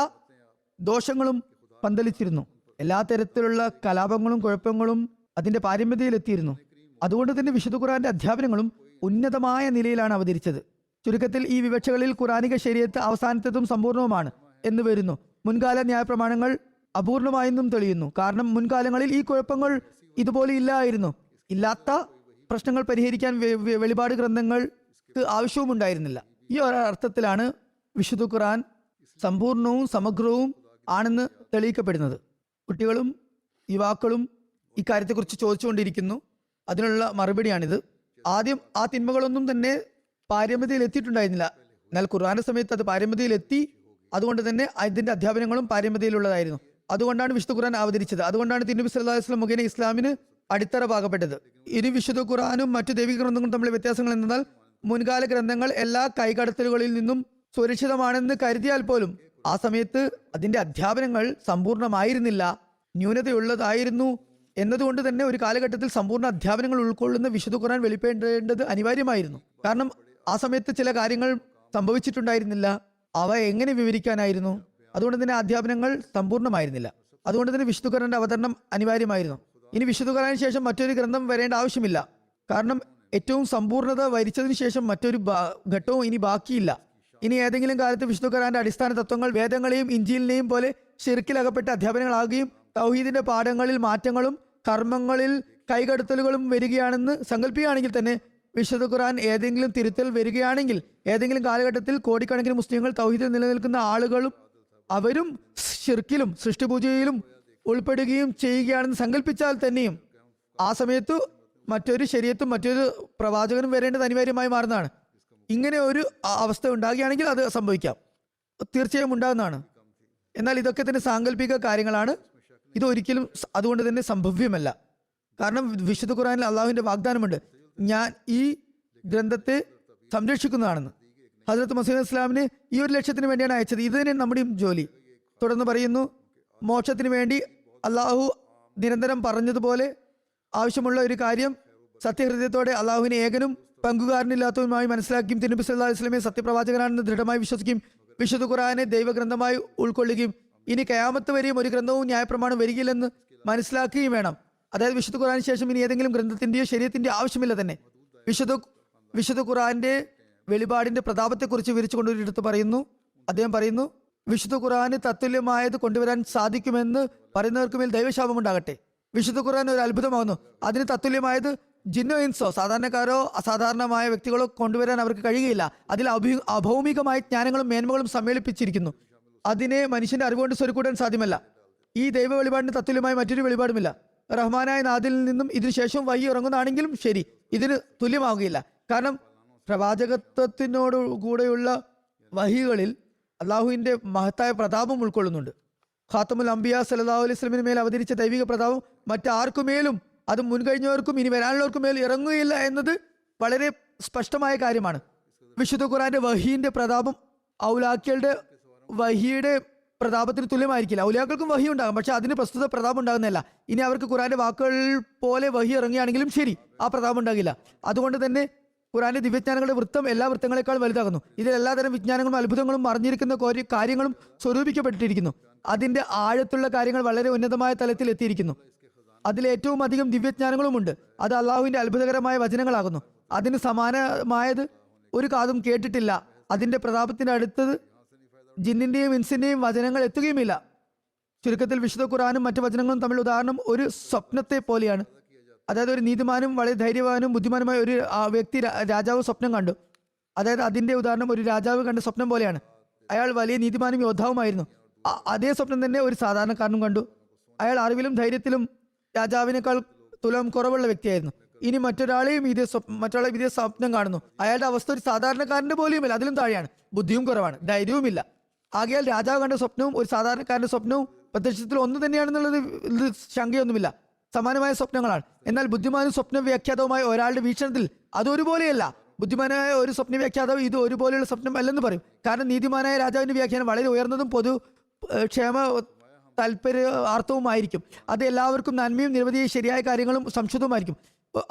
ദോഷങ്ങളും പന്തലിച്ചിരുന്നു. എല്ലാ തരത്തിലുള്ള കലാപങ്ങളും കുഴപ്പങ്ങളും അതിന്റെ പാരമ്യതയിലെത്തിയിരുന്നു. അതുകൊണ്ട് തന്നെ വിശുദ്ധ ഖുർആന്റെ അധ്യാപനങ്ങളും ഉന്നതമായ നിലയിലാണ് അവതരിച്ചത്. ചുരുക്കത്തിൽ ഈ വിവക്ഷകളിൽ ഖുറാനിക ശരീഅത്ത് അവസാനത്തേതും സമ്പൂർണവുമാണ് എന്ന് വരുന്നു. മുൻകാല ന്യായപ്രമാണങ്ങൾ അപൂർണമായെന്നും തെളിയുന്നു. കാരണം മുൻകാലങ്ങളിൽ ഈ കുഴപ്പങ്ങൾ ഇതുപോലെ ഇല്ലായിരുന്നു. ഇല്ലാത്ത പ്രശ്നങ്ങൾ പരിഹരിക്കാൻ വെളിപാട് ഗ്രന്ഥങ്ങൾക്ക് ആവശ്യവും ഉണ്ടായിരുന്നില്ല. ഈ ഒരർത്ഥത്തിലാണ് വിശുദ്ധ ഖുർആൻ സമ്പൂർണവും സമഗ്രവും ആണെന്ന് തെളിയിക്കപ്പെടുന്നത്. കുട്ടികളും യുവാക്കളും ഇക്കാര്യത്തെക്കുറിച്ച് ചോദിച്ചുകൊണ്ടിരിക്കുന്നു. അതിനുള്ള മറുപടിയാണിത്. ആദ്യം ആ തിന്മകളൊന്നും തന്നെ പാരമ്യതയിൽ എത്തിയിട്ടുണ്ടായിരുന്നില്ല. എന്നാൽ ഖുർആന്റെ സമയത്ത് അത് പാരമ്യതയിലെത്തി. അതുകൊണ്ട് തന്നെ അതിന്റെ അധ്യാപനങ്ങളും പാരമ്യതയിലുള്ളതായിരുന്നു. അതുകൊണ്ടാണ് വിശുദ്ധ ഖുർആൻ അവതരിച്ചത്. അതുകൊണ്ടാണ് തിരുനബി സല്ലല്ലാഹു അലൈഹി വസല്ലം മുഖേന ഇസ്ലാമിന് അടിത്തറ പാകപ്പെട്ടത്. ഇനി വിശുദ്ധ ഖുർആനും മറ്റു ദൈവിക ഗ്രന്ഥങ്ങളും തമ്മിലെ വ്യത്യാസങ്ങൾ എന്നാൽ മുൻകാല ഗ്രന്ഥങ്ങൾ എല്ലാ കൈകടത്തലുകളിൽ നിന്നും സുരക്ഷിതമാണെന്ന് കരുതിയാൽ പോലും ആ സമയത്ത് അതിന്റെ അധ്യാപനങ്ങൾ സമ്പൂർണമായിരുന്നില്ല, ന്യൂനതയുള്ളതായിരുന്നു. എന്നതുകൊണ്ട് തന്നെ ഒരു കാലഘട്ടത്തിൽ സമ്പൂർണ്ണ അധ്യാപനങ്ങൾ ഉൾക്കൊള്ളുന്ന വിശുദ്ധ ഖുർആൻ വെളിപ്പെടേണ്ടത് അനിവാര്യമായിരുന്നു. കാരണം ആ സമയത്ത് ചില കാര്യങ്ങൾ സംഭവിച്ചിട്ടുണ്ടായിരുന്നില്ല. അവ എങ്ങനെ വിവരിക്കാനായിരുന്നു? അതുകൊണ്ട് തന്നെ അധ്യാപനങ്ങൾ സമ്പൂർണ്ണമായിരുന്നില്ല. അതുകൊണ്ട് തന്നെ വിശുദ്ധ ഖുർആന്റെ അവതരണം അനിവാര്യമായിരുന്നു. ഇനി വിശുദ്ധ ഖുർആന് ശേഷം മറ്റൊരു ഗ്രന്ഥം വരേണ്ട ആവശ്യമില്ല. കാരണം ഏറ്റവും സമ്പൂർണ്ണത വരിച്ചതിന് ശേഷം മറ്റൊരു ഘട്ടവും ഇനി ബാക്കിയില്ല. ഇനി ഏതെങ്കിലും കാലത്ത് വിശുദ്ധ ഖുർആന്റെ അടിസ്ഥാന തത്വങ്ങൾ വേദങ്ങളെയും ഇഞ്ചീലിനെയും പോലെ ശിർക്കിലകപ്പെട്ട അധ്യാപനങ്ങളാകുകയും തൗഹീദിന്റെ പാഠങ്ങളിൽ മാറ്റങ്ങളും കർമ്മങ്ങളിൽ കൈകടത്തലുകളും വരികയാണെന്ന് സങ്കല്പിക്കുകയാണെങ്കിൽ തന്നെ വിശുദ്ധ ഖുർആൻ ഏതെങ്കിലും തിരുത്തൽ വരികയാണെങ്കിൽ ഏതെങ്കിലും കാലഘട്ടത്തിൽ കോടിക്കണക്കിന് മുസ്ലിങ്ങൾ തൗഹീദിൽ നിലനിൽക്കുന്ന ആളുകളും അവരും ശിർക്കിലും സൃഷ്ടിപൂജയിലും ഉൾപ്പെടുകയും ചെയ്യുകയാണെന്ന് സങ്കല്പിച്ചാൽ തന്നെയും ആ സമയത്ത് മറ്റൊരു ശരീഅത്തും മറ്റൊരു പ്രവാചകനും വരേണ്ടത് അനിവാര്യമായി മാറുന്നതാണ്. ഇങ്ങനെ ഒരു അവസ്ഥ ഉണ്ടാകുകയാണെങ്കിൽ അത് സംഭവിക്കാം, തീർച്ചയായും ഉണ്ടാകുന്നതാണ്. എന്നാൽ ഇതൊക്കെ തന്നെ സാങ്കല്പിക കാര്യങ്ങളാണ്. ഇതൊരിക്കലും അതുകൊണ്ട് തന്നെ സംഭവ്യമല്ല. കാരണം വിശുദ്ധ ഖുർആനിൽ അള്ളാഹുവിന്റെ വാഗ്ദാനമുണ്ട്, ഞാൻ ഈ ഗ്രന്ഥത്തെ സംരക്ഷിക്കുന്നതാണെന്ന്. ഹസ്രത്ത് മസീഹ് ഇസ്ലാമിനെ ഈ ഒരു ലക്ഷ്യത്തിന് വേണ്ടിയാണ് അയച്ചത്. ഇത് തന്നെ നമ്മുടെയും ജോലി. തുടർന്ന് പറയുന്നു, മോക്ഷത്തിന് വേണ്ടി അള്ളാഹു നിരന്തരം പറഞ്ഞതുപോലെ ആവശ്യമുള്ള ഒരു കാര്യം സത്യഹൃദയത്തോടെ അള്ളാഹുവിനെ ഏകനും പങ്കുകാരനില്ലാത്തതുമായി മനസ്സിലാക്കിയും തിരുനബി സല്ലല്ലാഹു അലൈഹി വസല്ലമയെ സത്യപ്രവാചകനാണെന്ന് ദൃഢമായി വിശ്വസിക്കുകയും വിശുദ്ധ ഖുർആനെ ദൈവഗ്രന്ഥമായി ഉൾക്കൊള്ളുകയും ഇനി ഖിയാമത്ത് വരെയും ഒരു ഗ്രന്ഥവും ന്യായപ്രമാണം വരികയില്ലെന്ന് മനസ്സിലാക്കുകയും വേണം. അതായത് വിശുദ്ധ ഖുർആന് ശേഷം ഇനി ഏതെങ്കിലും ഗ്രന്ഥത്തിന്റെയോ ശരീഅത്തിന്റെയോ ആവശ്യമില്ല തന്നെ. വിശുദ്ധ ഖുർആന്റെ വെളിപാടിന്റെ പ്രതാപത്തെക്കുറിച്ച് വിവരിച്ചുകൊണ്ട് ഒരിടത്ത് പറയുന്നു, അദ്ദേഹം പറയുന്നു, വിശുദ്ധ ഖുർആന് തത്തുല്യമായത് കൊണ്ടുവരാൻ സാധിക്കുമെന്ന് പറയുന്നവർക്ക് മേൽ ദൈവശാപമുണ്ടാകട്ടെ. വിശുദ്ധ ഖുർആൻ ഒരു അത്ഭുതമാകുന്നു. അതിന് തത്തുല്യമായത് ജിന്നോ ഇൻസോ സാധാരണക്കാരോ അസാധാരണമായ വ്യക്തികളോ കൊണ്ടുവരാൻ അവർക്ക് കഴിയുകയില്ല. അതിൽ അഭൗമികമായ ജ്ഞാനങ്ങളും മേന്മകളും സമ്മേളിപ്പിച്ചിരിക്കുന്നു. അതിനെ മനുഷ്യന്റെ അറിവുകൊണ്ട് സ്വരുക്കൂട്ടാൻ സാധ്യമല്ല. ഈ ദൈവ വെളിപാടിന് തത്തുല്യമായ മറ്റൊരു വെളിപാടുമില്ല. റഹ്മാനായ നാദിൽ നിന്നും ഇതിനു ശേഷം വഹി ഇറങ്ങുന്നതാണെങ്കിലും ശരി, ഇതിന് തുല്യമാവുകയില്ല. കാരണം പ്രവാചകത്വത്തിനോട് കൂടെയുള്ള വഹികളിൽ അള്ളാഹുവിന്റെ മഹത്തായ പ്രതാപം ഉൾക്കൊള്ളുന്നുണ്ട്. ഖാത്തമുൽ അംബിയ സല്ലല്ലാഹു അലൈഹി വസല്ലമിന് മേൽ അവതരിച്ച ദൈവിക പ്രതാപം മറ്റാർക്കുമേലും, അത് മുൻകഴിഞ്ഞവർക്കും ഇനി വരാനുള്ളവർക്കും മേൽ ഇറങ്ങുകയില്ല എന്നത് വളരെ സ്പഷ്ടമായ കാര്യമാണ്. വിശുദ്ധ ഖുർആന്റെ വഹീന്റെ പ്രതാപം ഔലാക്കളുടെ വഹിയുടെ പ്രതാപത്തിന് തുല്യമായിരിക്കില്ല. ഔലിയാക്കൾക്കും വഹി ഉണ്ടാകും, പക്ഷെ അതിന് പ്രസ്തുത പ്രതാപം ഉണ്ടാകുന്നില്ല. ഇനി അവർക്ക് ഖുർആന്റെ വാക്കുകൾ പോലെ വഹി ഇറങ്ങുകയാണെങ്കിലും ശരി, ആ പ്രതാപം ഉണ്ടാകില്ല. അതുകൊണ്ട് തന്നെ ഖുർആന്റെ ദിവ്യജ്ഞാനങ്ങളുടെ വൃത്തം എല്ലാ വൃത്തങ്ങളെക്കാൾ വലുതാകുന്നു. ഇതിൽ എല്ലാതരം വിജ്ഞാനങ്ങളും അത്ഭുതങ്ങളും മറിഞ്ഞിരിക്കുന്ന കാര്യങ്ങളും സ്വരൂപിക്കപ്പെട്ടിരിക്കുന്നു. അതിന്റെ ആഴത്തുള്ള കാര്യങ്ങൾ വളരെ ഉന്നതമായ തലത്തിൽ എത്തിയിരിക്കുന്നു. അതിലേറ്റവും അധികം ദിവ്യജ്ഞാനങ്ങളുമുണ്ട്. അത് അള്ളാഹുവിന്റെ അത്ഭുതകരമായ വചനങ്ങളാകുന്നു. അതിന് സമാനമായത് ഒരു കാതും കേട്ടിട്ടില്ല. അതിന്റെ പ്രതാപത്തിന്റെ അടുത്തത് ജിന്നിന്റെയും ഇൻസിന്റെയും വചനങ്ങൾ എത്തുകയുമില്ല. ചുരുക്കത്തിൽ വിശുദ്ധ ഖുർആനും മറ്റു വചനങ്ങളും തമ്മിൽ ഉദാഹരണം ഒരു സ്വപ്നത്തെ പോലെയാണ്. അതായത് ഒരു നീതിമാനും വളരെ ധൈര്യവാനും ബുദ്ധിമാനുമായ ഒരു വ്യക്തി രാജാവ് സ്വപ്നം കണ്ടു. അതായത് അതിന്റെ ഉദാഹരണം ഒരു രാജാവ് കണ്ട സ്വപ്നം പോലെയാണ്. അയാൾ വലിയ നീതിമാനും യോദ്ധാവുമായിരുന്നു. അതേ സ്വപ്നം തന്നെ ഒരു സാധാരണക്കാരനും കണ്ടു. അയാൾ അറിവിലും ധൈര്യത്തിലും രാജാവിനേക്കാൾ തുലം കുറവുള്ള വ്യക്തിയായിരുന്നു. ഇനി മറ്റൊരാളെയും ഇതേ സ്വപ്നം കാണുന്നു. അയാളുടെ അവസ്ഥ ഒരു സാധാരണക്കാരന്റെ പോലെയുമില്ല, അതിലും താഴെയാണ്. ബുദ്ധിയും കുറവാണ്, ധൈര്യവുമില്ല. ആകയാൽ രാജാവ് കണ്ട സ്വപ്നവും ഒരു സാധാരണക്കാരന്റെ സ്വപ്നവും പ്രത്യക്ഷത്തിൽ ഒന്ന് തന്നെയാണെന്നുള്ളത് ശങ്കയൊന്നുമില്ല. സമാനമായ സ്വപ്നങ്ങളാണ്. എന്നാൽ ബുദ്ധിമാനും സ്വപ്ന വ്യാഖ്യാതവുമായ ഒരാളുടെ വീക്ഷണത്തിൽ അത് ഒരുപോലെയല്ല. ബുദ്ധിമാനായ ഒരു സ്വപ്ന വ്യാഖ്യാതാവ് ഇത് ഒരുപോലെയുള്ള സ്വപ്നം അല്ലെന്ന് പറയും. കാരണം നീതിമാനായ രാജാവിന്റെ വ്യാഖ്യാനം വളരെ ഉയർന്നതും ക്ഷേമ താല്പര്യാർത്ഥവുമായിരിക്കും. അത് എല്ലാവർക്കും നന്മയും നിരവധി ശരിയായ കാര്യങ്ങളും സംശുദ്ധവുമായിരിക്കും.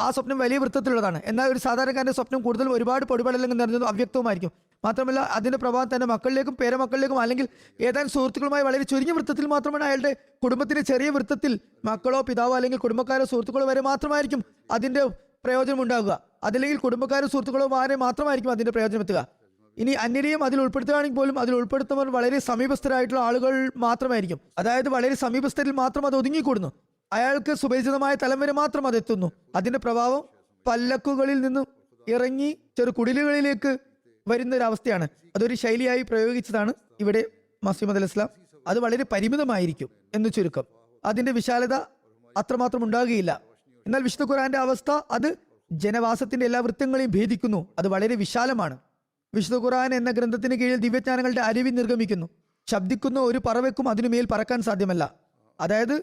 ആ സ്വപ്നം വലിയ വൃത്തത്തിലുള്ളതാണ്. എന്നാൽ ഒരു സാധാരണക്കാരൻ്റെ സ്വപ്നം കൂടുതലും ഒരുപാട് പൊടിപടലങ്ങൾ നിറഞ്ഞതും അവ്യക്തവുമായിരിക്കും. മാത്രമല്ല അതിൻ്റെ പ്രഭാവം തൻ്റെ മക്കളിലേക്കും പേരമക്കളിലേക്കും അല്ലെങ്കിൽ ഏതാനും സുഹൃത്തുക്കളുമായി വളരെ ചുരുങ്ങിയ വൃത്തത്തിൽ മാത്രമാണ് അയാളുടെ കുടുംബത്തിൻ്റെ ചെറിയ വൃത്തത്തിൽ മക്കളോ പിതാവോ അല്ലെങ്കിൽ കുടുംബക്കാരോ സുഹൃത്തുക്കളോ വരെ മാത്രമായിരിക്കും അതിൻ്റെ പ്രയോജനം ഉണ്ടാകുക. അതല്ലെങ്കിൽ കുടുംബക്കാരോ സുഹൃത്തുക്കളോ വരെ മാത്രമായിരിക്കും അതിൻ്റെ പ്രയോജനം എത്തുക. ഇനി അന്യരെയും അതിൽ ഉൾപ്പെടുത്തുകയാണെങ്കിൽ പോലും അതിൽ ഉൾപ്പെടുത്തുന്നവർ വളരെ സമീപസ്ഥരായിട്ടുള്ള ആളുകൾ മാത്രമായിരിക്കും. അതായത് വളരെ സമീപസ്ഥരിൽ മാത്രം അത് ഒതുങ്ങിക്കൂടുന്നു. അയാൾക്ക് സുപരിചിതമായ തലം വരെ മാത്രം അത് എത്തുന്നു. അതിന്റെ പ്രഭാവം പല്ലക്കുകളിൽ നിന്നും ഇറങ്ങി ചെറു കുടിലുകളിലേക്ക് വരുന്ന ഒരു അവസ്ഥയാണ്. അതൊരു ശൈലിയായി പ്രയോഗിച്ചതാണ് ഇവിടെ മസീഹ് മൗഊദ് അലൈഹിസ്സലാം. അത് വളരെ പരിമിതമായിരിക്കും എന്ന് ചുരുക്കം. അതിന്റെ വിശാലത അത്രമാത്രം ഉണ്ടാകുകയില്ല. എന്നാൽ വിശുദ്ധ ഖുർആന്റെ അവസ്ഥ അത് ജനവാസത്തിന്റെ എല്ലാ വൃത്തങ്ങളെയും ഭേദിക്കുന്നു. അത് വളരെ വിശാലമാണ്. വിശുദ്ധ ഖുർആൻ എന്ന ഗ്രന്ഥത്തിന് കീഴിൽ ദിവ്യജ്ഞാനങ്ങളുടെ അരുവി നിർഗമിക്കുന്നു. ശബ്ദിക്കുന്ന ഒരു പറവയ്ക്കും അതിനുമേൽ പറക്കാൻ സാധ്യമല്ല. അതായത്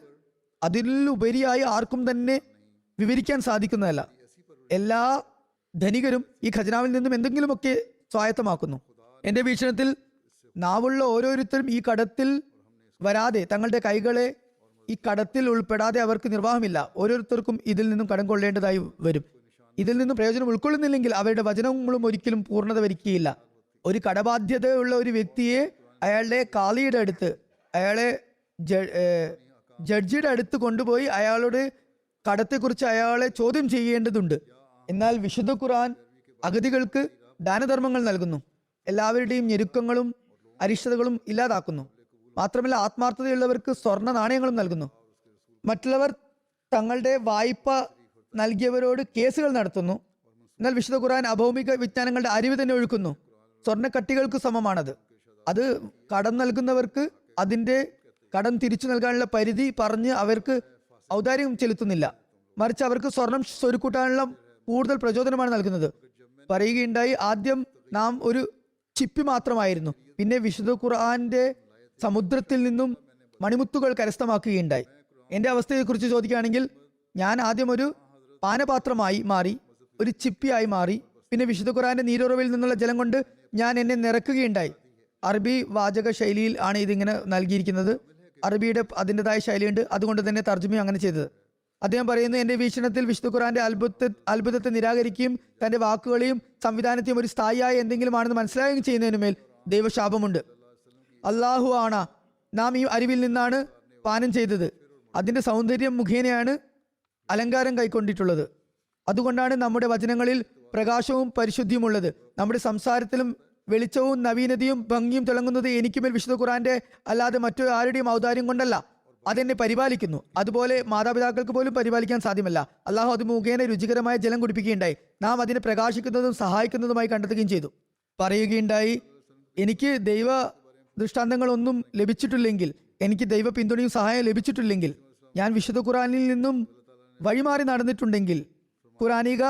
അതിലുപരിയായി ആർക്കും തന്നെ വിവരിക്കാൻ സാധിക്കുന്നതല്ല. എല്ലാ ധനികരും ഈ ഖജനാവിൽ നിന്നും എന്തെങ്കിലുമൊക്കെ സ്വായത്തമാക്കുന്നു. എൻ്റെ വീക്ഷണത്തിൽ നാവുള്ള ഓരോരുത്തരും ഈ കടത്തിൽ വരാതെ, തങ്ങളുടെ കൈകളെ ഈ കടത്തിൽ ഉൾപ്പെടാതെ അവർക്ക് നിർവാഹമില്ല. ഓരോരുത്തർക്കും ഇതിൽ നിന്നും കടം കൊള്ളേണ്ടതായി വരും. ഇതിൽ നിന്നും പ്രയോജനം ഉൾക്കൊള്ളുന്നില്ലെങ്കിൽ അവരുടെ വചനങ്ങളും ഒരിക്കലും പൂർണ്ണത വരിക്കുകയില്ല. ഒരു കടബാധ്യതയുള്ള ഒരു വ്യക്തിയെ അയാളുടെ കാളിയുടെ അടുത്ത്, അയാളെ ജഡ്ജിയുടെ അടുത്ത് കൊണ്ടുപോയി അയാളുടെ കടത്തെക്കുറിച്ച് അയാളെ ചോദ്യം ചെയ്യേണ്ടതുണ്ട്. എന്നാൽ വിശുദ്ധ ഖുർആൻ അഗതികൾക്ക് ദാനധർമ്മങ്ങൾ നൽകുന്നു. എല്ലാവരുടെയും ഞെരുക്കങ്ങളും അരിഷ്ടതകളും ഇല്ലാതാക്കുന്നു. മാത്രമല്ല ആത്മാർത്ഥതയുള്ളവർക്ക് സ്വർണ്ണ നാണയങ്ങളും നൽകുന്നു. മറ്റുള്ളവർ തങ്ങളുടെ വായ്പ നൽകിയവരോട് കേസുകൾ നടത്തുന്നു. എന്നാൽ വിശുദ്ധ ഖുർആൻ അഭൗമിക വിജ്ഞാനങ്ങളുടെ അറിവ് തന്നെ ഒഴുക്കുന്നു. സ്വർണ്ണക്കട്ടികൾക്ക് സമമാണത്. അത് കടം നൽകുന്നവർക്ക് അതിൻ്റെ കടം തിരിച്ചു നൽകാനുള്ള പരിധി പറഞ്ഞ് അവർക്ക് ഔദാര്യം ചെലുത്തുന്നില്ല. മറിച്ച് അവർക്ക് സ്വർണം സ്വരുക്കൂട്ടാനുള്ള കൂടുതൽ പ്രചോദനമാണ് നൽകുന്നത്. പറയുകയുണ്ടായി, ആദ്യം നാം ഒരു ചിപ്പി മാത്രമായിരുന്നു, പിന്നെ വിശുദ്ധ ഖുർആന്റെ സമുദ്രത്തിൽ നിന്നും മണിമുത്തുകൾ കരസ്ഥമാക്കുകയുണ്ടായി. എൻ്റെ അവസ്ഥയെക്കുറിച്ച് ചോദിക്കുകയാണെങ്കിൽ ഞാൻ ആദ്യം ഒരു പാനപാത്രമായി മാറി, ഒരു ചിപ്പിയായി മാറി. പിന്നെ വിശുദ്ധ ഖുർആന്റെ നീരുറവിൽ നിന്നുള്ള ജലം കൊണ്ട് ഞാൻ എന്നെ നിറക്കുകയുണ്ടായി. അറബി വാചക ശൈലിയിൽ ആണ് ഇതിങ്ങനെ നൽകിയിരിക്കുന്നത്. അറബിയുടെ അതിൻ്റെതായ ശൈലിയുണ്ട്. അതുകൊണ്ട് തന്നെ തർജ്ജമയും അങ്ങനെ ചെയ്തത്. അദ്ദേഹം പറയുന്നു, എൻ്റെ വീക്ഷണത്തിൽ വിശുദ്ധ ഖുർആന്റെ അത്ഭുതത്തെ നിരാകരിക്കുകയും തൻ്റെ വാക്കുകളെയും സംവിധാനത്തെയും ഒരു സ്ഥായിയായ എന്തെങ്കിലും ആണെന്ന് മനസ്സിലാക്കുകയും ചെയ്യുന്നതിനുമേൽ ദൈവശാപമുണ്ട്. അള്ളാഹു ആണ് നാം ഈ അറിവിൽ നിന്നാണ് പാനം ചെയ്തത്. അതിൻ്റെ സൗന്ദര്യം മുഖേനയാണ് അലങ്കാരം കൈക്കൊണ്ടിട്ടുള്ളത്. അതുകൊണ്ടാണ് നമ്മുടെ വചനങ്ങളിൽ പ്രകാശവും പരിശുദ്ധിയുമുള്ളത്. നമ്മുടെ സംസാരത്തിലും വെളിച്ചവും നവീനതയും ഭംഗിയും തിളങ്ങുന്നത് എനിക്കുമേൽ വിശുദ്ധ ഖുർആന്റെ അല്ലാതെ മറ്റു ആരുടെയും ഔദാര്യം കൊണ്ടല്ല. അതെന്നെ പരിപാലിക്കുന്നു. അതുപോലെ മാതാപിതാക്കൾക്ക് പോലും പരിപാലിക്കാൻ സാധ്യമല്ല. അള്ളാഹു അത് മുഖേന രുചികരമായ ജലം കുടിപ്പിക്കുകയുണ്ടായി. നാം അതിനെ പ്രകാശിക്കുന്നതും സഹായിക്കുന്നതുമായി കണ്ടെത്തുകയും ചെയ്തു. പറയുകയുണ്ടായി, എനിക്ക് ദൈവ ദൃഷ്ടാന്തങ്ങളൊന്നും ലഭിച്ചിട്ടില്ലെങ്കിൽ, എനിക്ക് ദൈവ പിന്തുണയും സഹായം ലഭിച്ചിട്ടില്ലെങ്കിൽ, ഞാൻ വിശുദ്ധ ഖുർആനിൽ നിന്നും വഴിമാറി നടന്നിട്ടുണ്ടെങ്കിൽ, ഖുർആനിക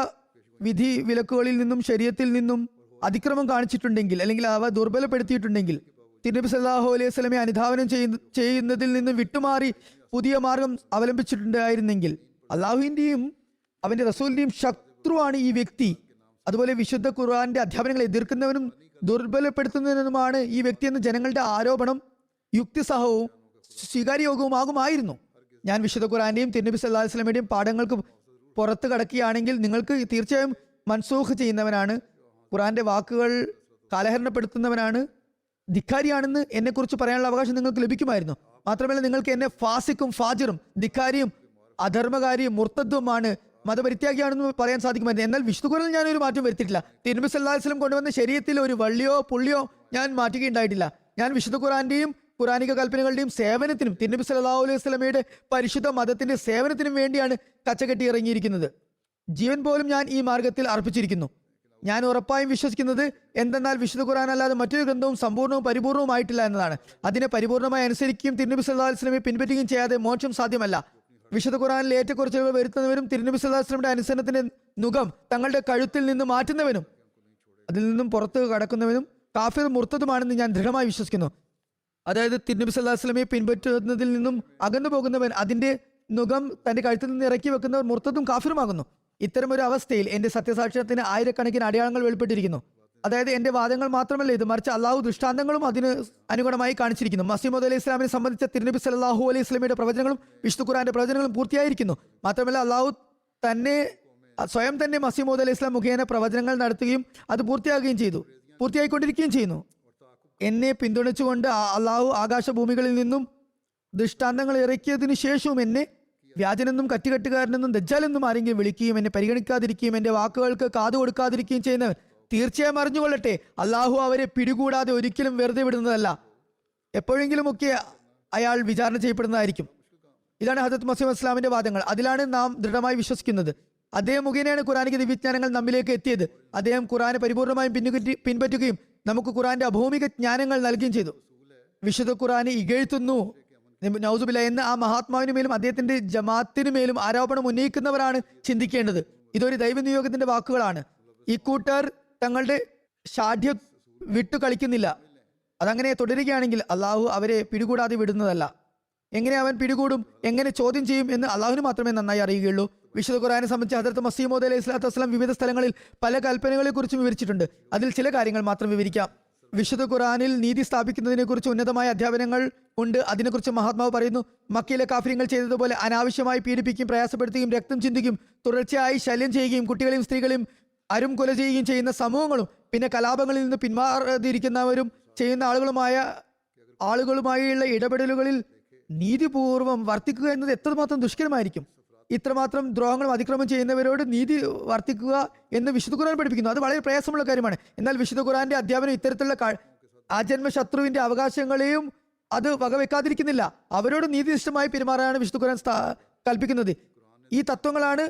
വിധി വിലക്കുകളിൽ നിന്നും ശരീഅത്തിൽ നിന്നും അതിക്രമം കാണിച്ചിട്ടുണ്ടെങ്കിൽ, അല്ലെങ്കിൽ അവ ദുർബലപ്പെടുത്തിയിട്ടുണ്ടെങ്കിൽ, തിരുനബി സല്ലല്ലാഹു അലൈഹി വസല്ലമയെ അനുധാവനം ചെയ്യുന്നതിൽ നിന്നും വിട്ടുമാറി പുതിയ മാർഗം അവലംബിച്ചിട്ടുണ്ടായിരുന്നെങ്കിൽ, അള്ളാഹുവിൻ്റെയും അവൻ്റെ റസൂലിൻ്റെയും ശത്രുവാണ് ഈ വ്യക്തി. അതുപോലെ വിശുദ്ധ ഖുർആന്റെ അധ്യാപനങ്ങളെ എതിർക്കുന്നവനും ദുർബലപ്പെടുത്തുന്നതിനുമാണ് ഈ വ്യക്തി എന്ന ജനങ്ങളുടെ ആരോപണം യുക്തിസഹവും സ്വീകാര്യയോഗവുമാകുമായിരുന്നു. ഞാൻ വിശുദ്ധ ഖുർആന്റെയും തിരുനബി സല്ലല്ലാഹു അലൈഹി വസല്ലമയുടെയും പാഠങ്ങൾക്ക് പുറത്ത് കടക്കുകയാണെങ്കിൽ നിങ്ങൾക്ക് തീർച്ചയായും മൻസൂഖ് ചെയ്യുന്നവനാണ്, ഖുർആന്റെ വാക്കുകൾ കാലഹരണപ്പെടുത്തുന്നവനാണ്, ധിക്കാരിയാണെന്ന് എന്നെക്കുറിച്ച് പറയാനുള്ള അവകാശം നിങ്ങൾക്ക് ലഭിക്കുമായിരുന്നു. മാത്രമല്ല നിങ്ങൾക്ക് എന്നെ ഫാസിക്കും ഫാജിറും ധിക്കാരിയും അധർമ്മകാരിയും മുർത്തദ്വുമാണ്, മതപരിത്യാഗിയാണെന്ന് പറയാൻ സാധിക്കുമായിരുന്നു. എന്നാൽ വിശുദ്ധ ഖുർആനിൽ ഞാനൊരു മാറ്റം വരുത്തിയിട്ടില്ല. തിരുനബി സല്ലല്ലാഹു അലൈഹി വസല്ലം കൊണ്ടുവന്ന ശരീഅത്തിൽ ഒരു വള്ളിയോ പുള്ളിയോ ഞാൻ മാറ്റുകയുണ്ടായിട്ടില്ല. ഞാൻ വിശുദ്ധ ഖുർആന്റെയും ഖുർആനിക കൽപ്പനകളുടെയും സേവനത്തിനും തിരുനബി സല്ലല്ലാഹു അലൈഹി വസല്ലമയുടെ പരിശുദ്ധ മതത്തിന്റെ സേവനത്തിനും വേണ്ടിയാണ് കച്ചകെട്ടി ഇറങ്ങിയിരിക്കുന്നത്. ജീവൻ പോലും ഞാൻ ഈ മാർഗത്തിൽ അർപ്പിച്ചിരിക്കുന്നു. ഞാൻ ഉറപ്പായും വിശ്വസിക്കുന്നത് എന്തെന്നാൽ വിശുദ്ധ ഖുർആൻ അല്ലാതെ മറ്റൊരു ഗ്രന്ഥവും സമ്പൂർണ്ണവും പരിപൂർണവുമായിട്ടില്ല എന്നതാണ്. അതിനെ പരിപൂർണമായി അനുസരിക്കുകയും തിരുനബി സല്ലല്ലാഹു അലൈഹി വസല്ലമയെ പിൻപറ്റുകയും ചെയ്യാതെ മോക്ഷം സാധ്യമല്ല. വിശുദ്ധ ഖുർആനിൽ ഏറ്റക്കുറച്ചിലുകൾ വരുത്തുന്നവരും തിരുനബി സല്ലല്ലാഹു അലൈഹി വസല്ലമയുടെ അനുസരണത്തിന്റെ നുകം തങ്ങളുടെ കഴുത്തിൽ നിന്ന് മാറ്റുന്നവനും അതിൽ നിന്നും പുറത്ത് കടക്കുന്നവനും കാഫിർ മുർത്തദുമാണെന്ന് ഞാൻ ദൃഢമായി വിശ്വസിക്കുന്നു. അതായത് തിരുനബി സല്ലല്ലാഹു അലൈഹി വസല്ലമയെ പിൻപറ്റുന്നതിൽ നിന്നും അകന്നു പോകുന്നവൻ, അതിന്റെ നുകം തന്റെ കഴുത്തിൽ നിന്ന് ഇറക്കി വെക്കുന്നവർ മുർത്തദും കാഫിറുമാകുന്നു. ഇത്തരമൊരു അവസ്ഥയിൽ എന്റെ സത്യസാക്ഷ്യത്തിന് ആയിരക്കണക്കിന് അടയാളങ്ങൾ വെളിപ്പെട്ടിരിക്കുന്നു. അതായത് എന്റെ വാദങ്ങൾ മാത്രമല്ല ഇത്, മറിച്ച് അള്ളാഹു ദൃഷ്ടാന്തങ്ങളും അതിന് അനുഗുണമായി കാണിച്ചിരിക്കുന്നു. മസീഹ് മൗഊദ് അലൈഹി ഇസ്ലാമിനെ സംബന്ധിച്ച തിരുനബി സല്ലല്ലാഹു അലൈഹി വസല്ലമയുടെ പ്രവചനങ്ങളും വിശുദ്ധ ഖുർആന്റെ പ്രവചനങ്ങളും പൂർത്തിയായിരിക്കുന്നു. മാത്രമല്ല അള്ളാഹു തന്നെ സ്വയം തന്നെ മസീഹ് മൗഊദ് അലൈഹി ഇസ്ലാം മുഖേന പ്രവചനങ്ങൾ നടത്തുകയും അത് പൂർത്തിയാക്കുകയും ചെയ്തു, പൂർത്തിയായിക്കൊണ്ടിരിക്കുകയും ചെയ്യുന്നു. എന്നെ പിന്തുണച്ചുകൊണ്ട് അള്ളാഹു ആകാശഭൂമികളിൽ നിന്നും ദൃഷ്ടാന്തങ്ങൾ ഇറക്കിയതിനു ശേഷവും എന്നെ വ്യാജനെന്നും കറ്റുകെട്ടുകാരനെന്നും ദജ്ജാലെന്നും ആരെങ്കിലും വിളിക്കുകയും എന്നെ പരിഗണിക്കാതിരിക്കുകയും എൻ്റെ വാക്കുകൾക്ക് കാതു കൊടുക്കാതിരിക്കുകയും ചെയ്യുന്നവൻ തീർച്ചയായും അറിഞ്ഞുകൊള്ളട്ടെ, അള്ളാഹു അവരെ പിടികൂടാതെ ഒരിക്കലും വെറുതെ വിടുന്നതല്ല. എപ്പോഴെങ്കിലുമൊക്കെ അയാൾ വിചാരണ ചെയ്യപ്പെടുന്നതായിരിക്കും. ഇതാണ് ഹദരത്ത് മസീഹ് മൗഊദ് ഇസ്ലാമിന്റെ വാദങ്ങൾ. അതിലാണ് നാം ദൃഢമായി വിശ്വസിക്കുന്നത്. അദ്ദേഹം മുഖേനയാണ് ഖുറാനിക ദിവ്യജ്ഞാനങ്ങൾ നമ്മിലേക്ക് എത്തിയത്. അദ്ദേഹം ഖുറാനെ പരിപൂർണമായും പിൻപറ്റുകയും നമുക്ക് ഖുറാന്റെ അഭൗമിക ജ്ഞാനങ്ങൾ നൽകുകയും ചെയ്തു. വിശുദ്ധ ഖുറാനെ ഇകഴ്ത്തുന്നു നൗസുബില്ല എന്ന് ആ മഹാത്മാവിന് മേലും അദ്ദേഹത്തിന്റെ ജമാഅത്തിനു മേലും ആരോപണം ഉന്നയിക്കുന്നവരാണ് ചിന്തിക്കേണ്ടത്. ഇതൊരു ദൈവനിയോഗത്തിന്റെ വാക്കുകളാണ്. ഈ കൂട്ടർ തങ്ങളുടെ ഷാഠ്യം വിട്ടു കളിക്കുന്നില്ല. അതങ്ങനെ തുടരുകയാണെങ്കിൽ അള്ളാഹു അവരെ പിടികൂടാതെ വിടുന്നതല്ല. എങ്ങനെ അവൻ പിടികൂടും, എങ്ങനെ ചോദ്യം ചെയ്യും എന്ന് അള്ളാഹുവിന് മാത്രമേ നന്നായി അറിയുകയുള്ളൂ. വിശുദ്ധ ഖുർആനെ സംബന്ധിച്ച് ഹദരത്ത് മസീഹ് മൗഊദ് അലൈഹി സ്വലാത്തു വസ്സലാം വിവിധ സ്ഥലങ്ങളിൽ പല കൽപ്പനകളെ കുറിച്ചും വിവരിച്ചിട്ടുണ്ട്. അതിൽ ചില കാര്യങ്ങൾ മാത്രം വിവരിക്കാം. വിശുദ്ധ ഖുർആനിൽ നീതി സ്ഥാപിക്കുന്നതിനെ കുറിച്ച് ഉന്നതമായ അധ്യാപനങ്ങൾ ഉണ്ട്. അതിനെക്കുറിച്ച് മഹാത്മാവ് പറയുന്നു, മക്കയിലെ കാഫിര്യങ്ങൾ ചെയ്തതുപോലെ അനാവശ്യമായി പീഡിപ്പിക്കുകയും പ്രയാസപ്പെടുത്തുകയും രക്തം ചിന്തുകയും തുടർച്ചയായി ശല്യം ചെയ്യുകയും കുട്ടികളെയും സ്ത്രീകളെയും അരും കൊല ചെയ്യുകയും ചെയ്യുന്ന സമൂഹങ്ങളും പിന്നെ കലാപങ്ങളിൽ നിന്ന് പിന്മാറാതിരിക്കുന്നവരും ചെയ്യുന്ന ആളുകളുമായുള്ള ഇടപെടലുകളിൽ നീതിപൂർവം വർത്തിക്കുക എന്നത് എത്രമാത്രം ദുഷ്കരമായിരിക്കും. ഇത്രമാത്രം ദ്രോഹങ്ങളും അതിക്രമം ചെയ്യുന്നവരോട് നീതി വർത്തിക്കുക എന്ന് വിശുദ്ധ ഖുർആൻ പഠിപ്പിക്കുന്നു. അത് വളരെ പ്രയാസമുള്ള കാര്യമാണ്. എന്നാൽ വിശുദ്ധ ഖുർആന്റെ അധ്യാപനം ഇത്തരത്തിലുള്ള ആജന്മ ശത്രുവിന്റെ അവകാശങ്ങളെയും അത് വകവെക്കാതിരിക്കുന്നില്ല. അവരോട് നീതിനിഷ്ഠമായി പെരുമാറാനാണ് വിശുദ്ധ ഖുർആൻ കൽപ്പിക്കുന്നത്. ഈ തത്വങ്ങളാണ്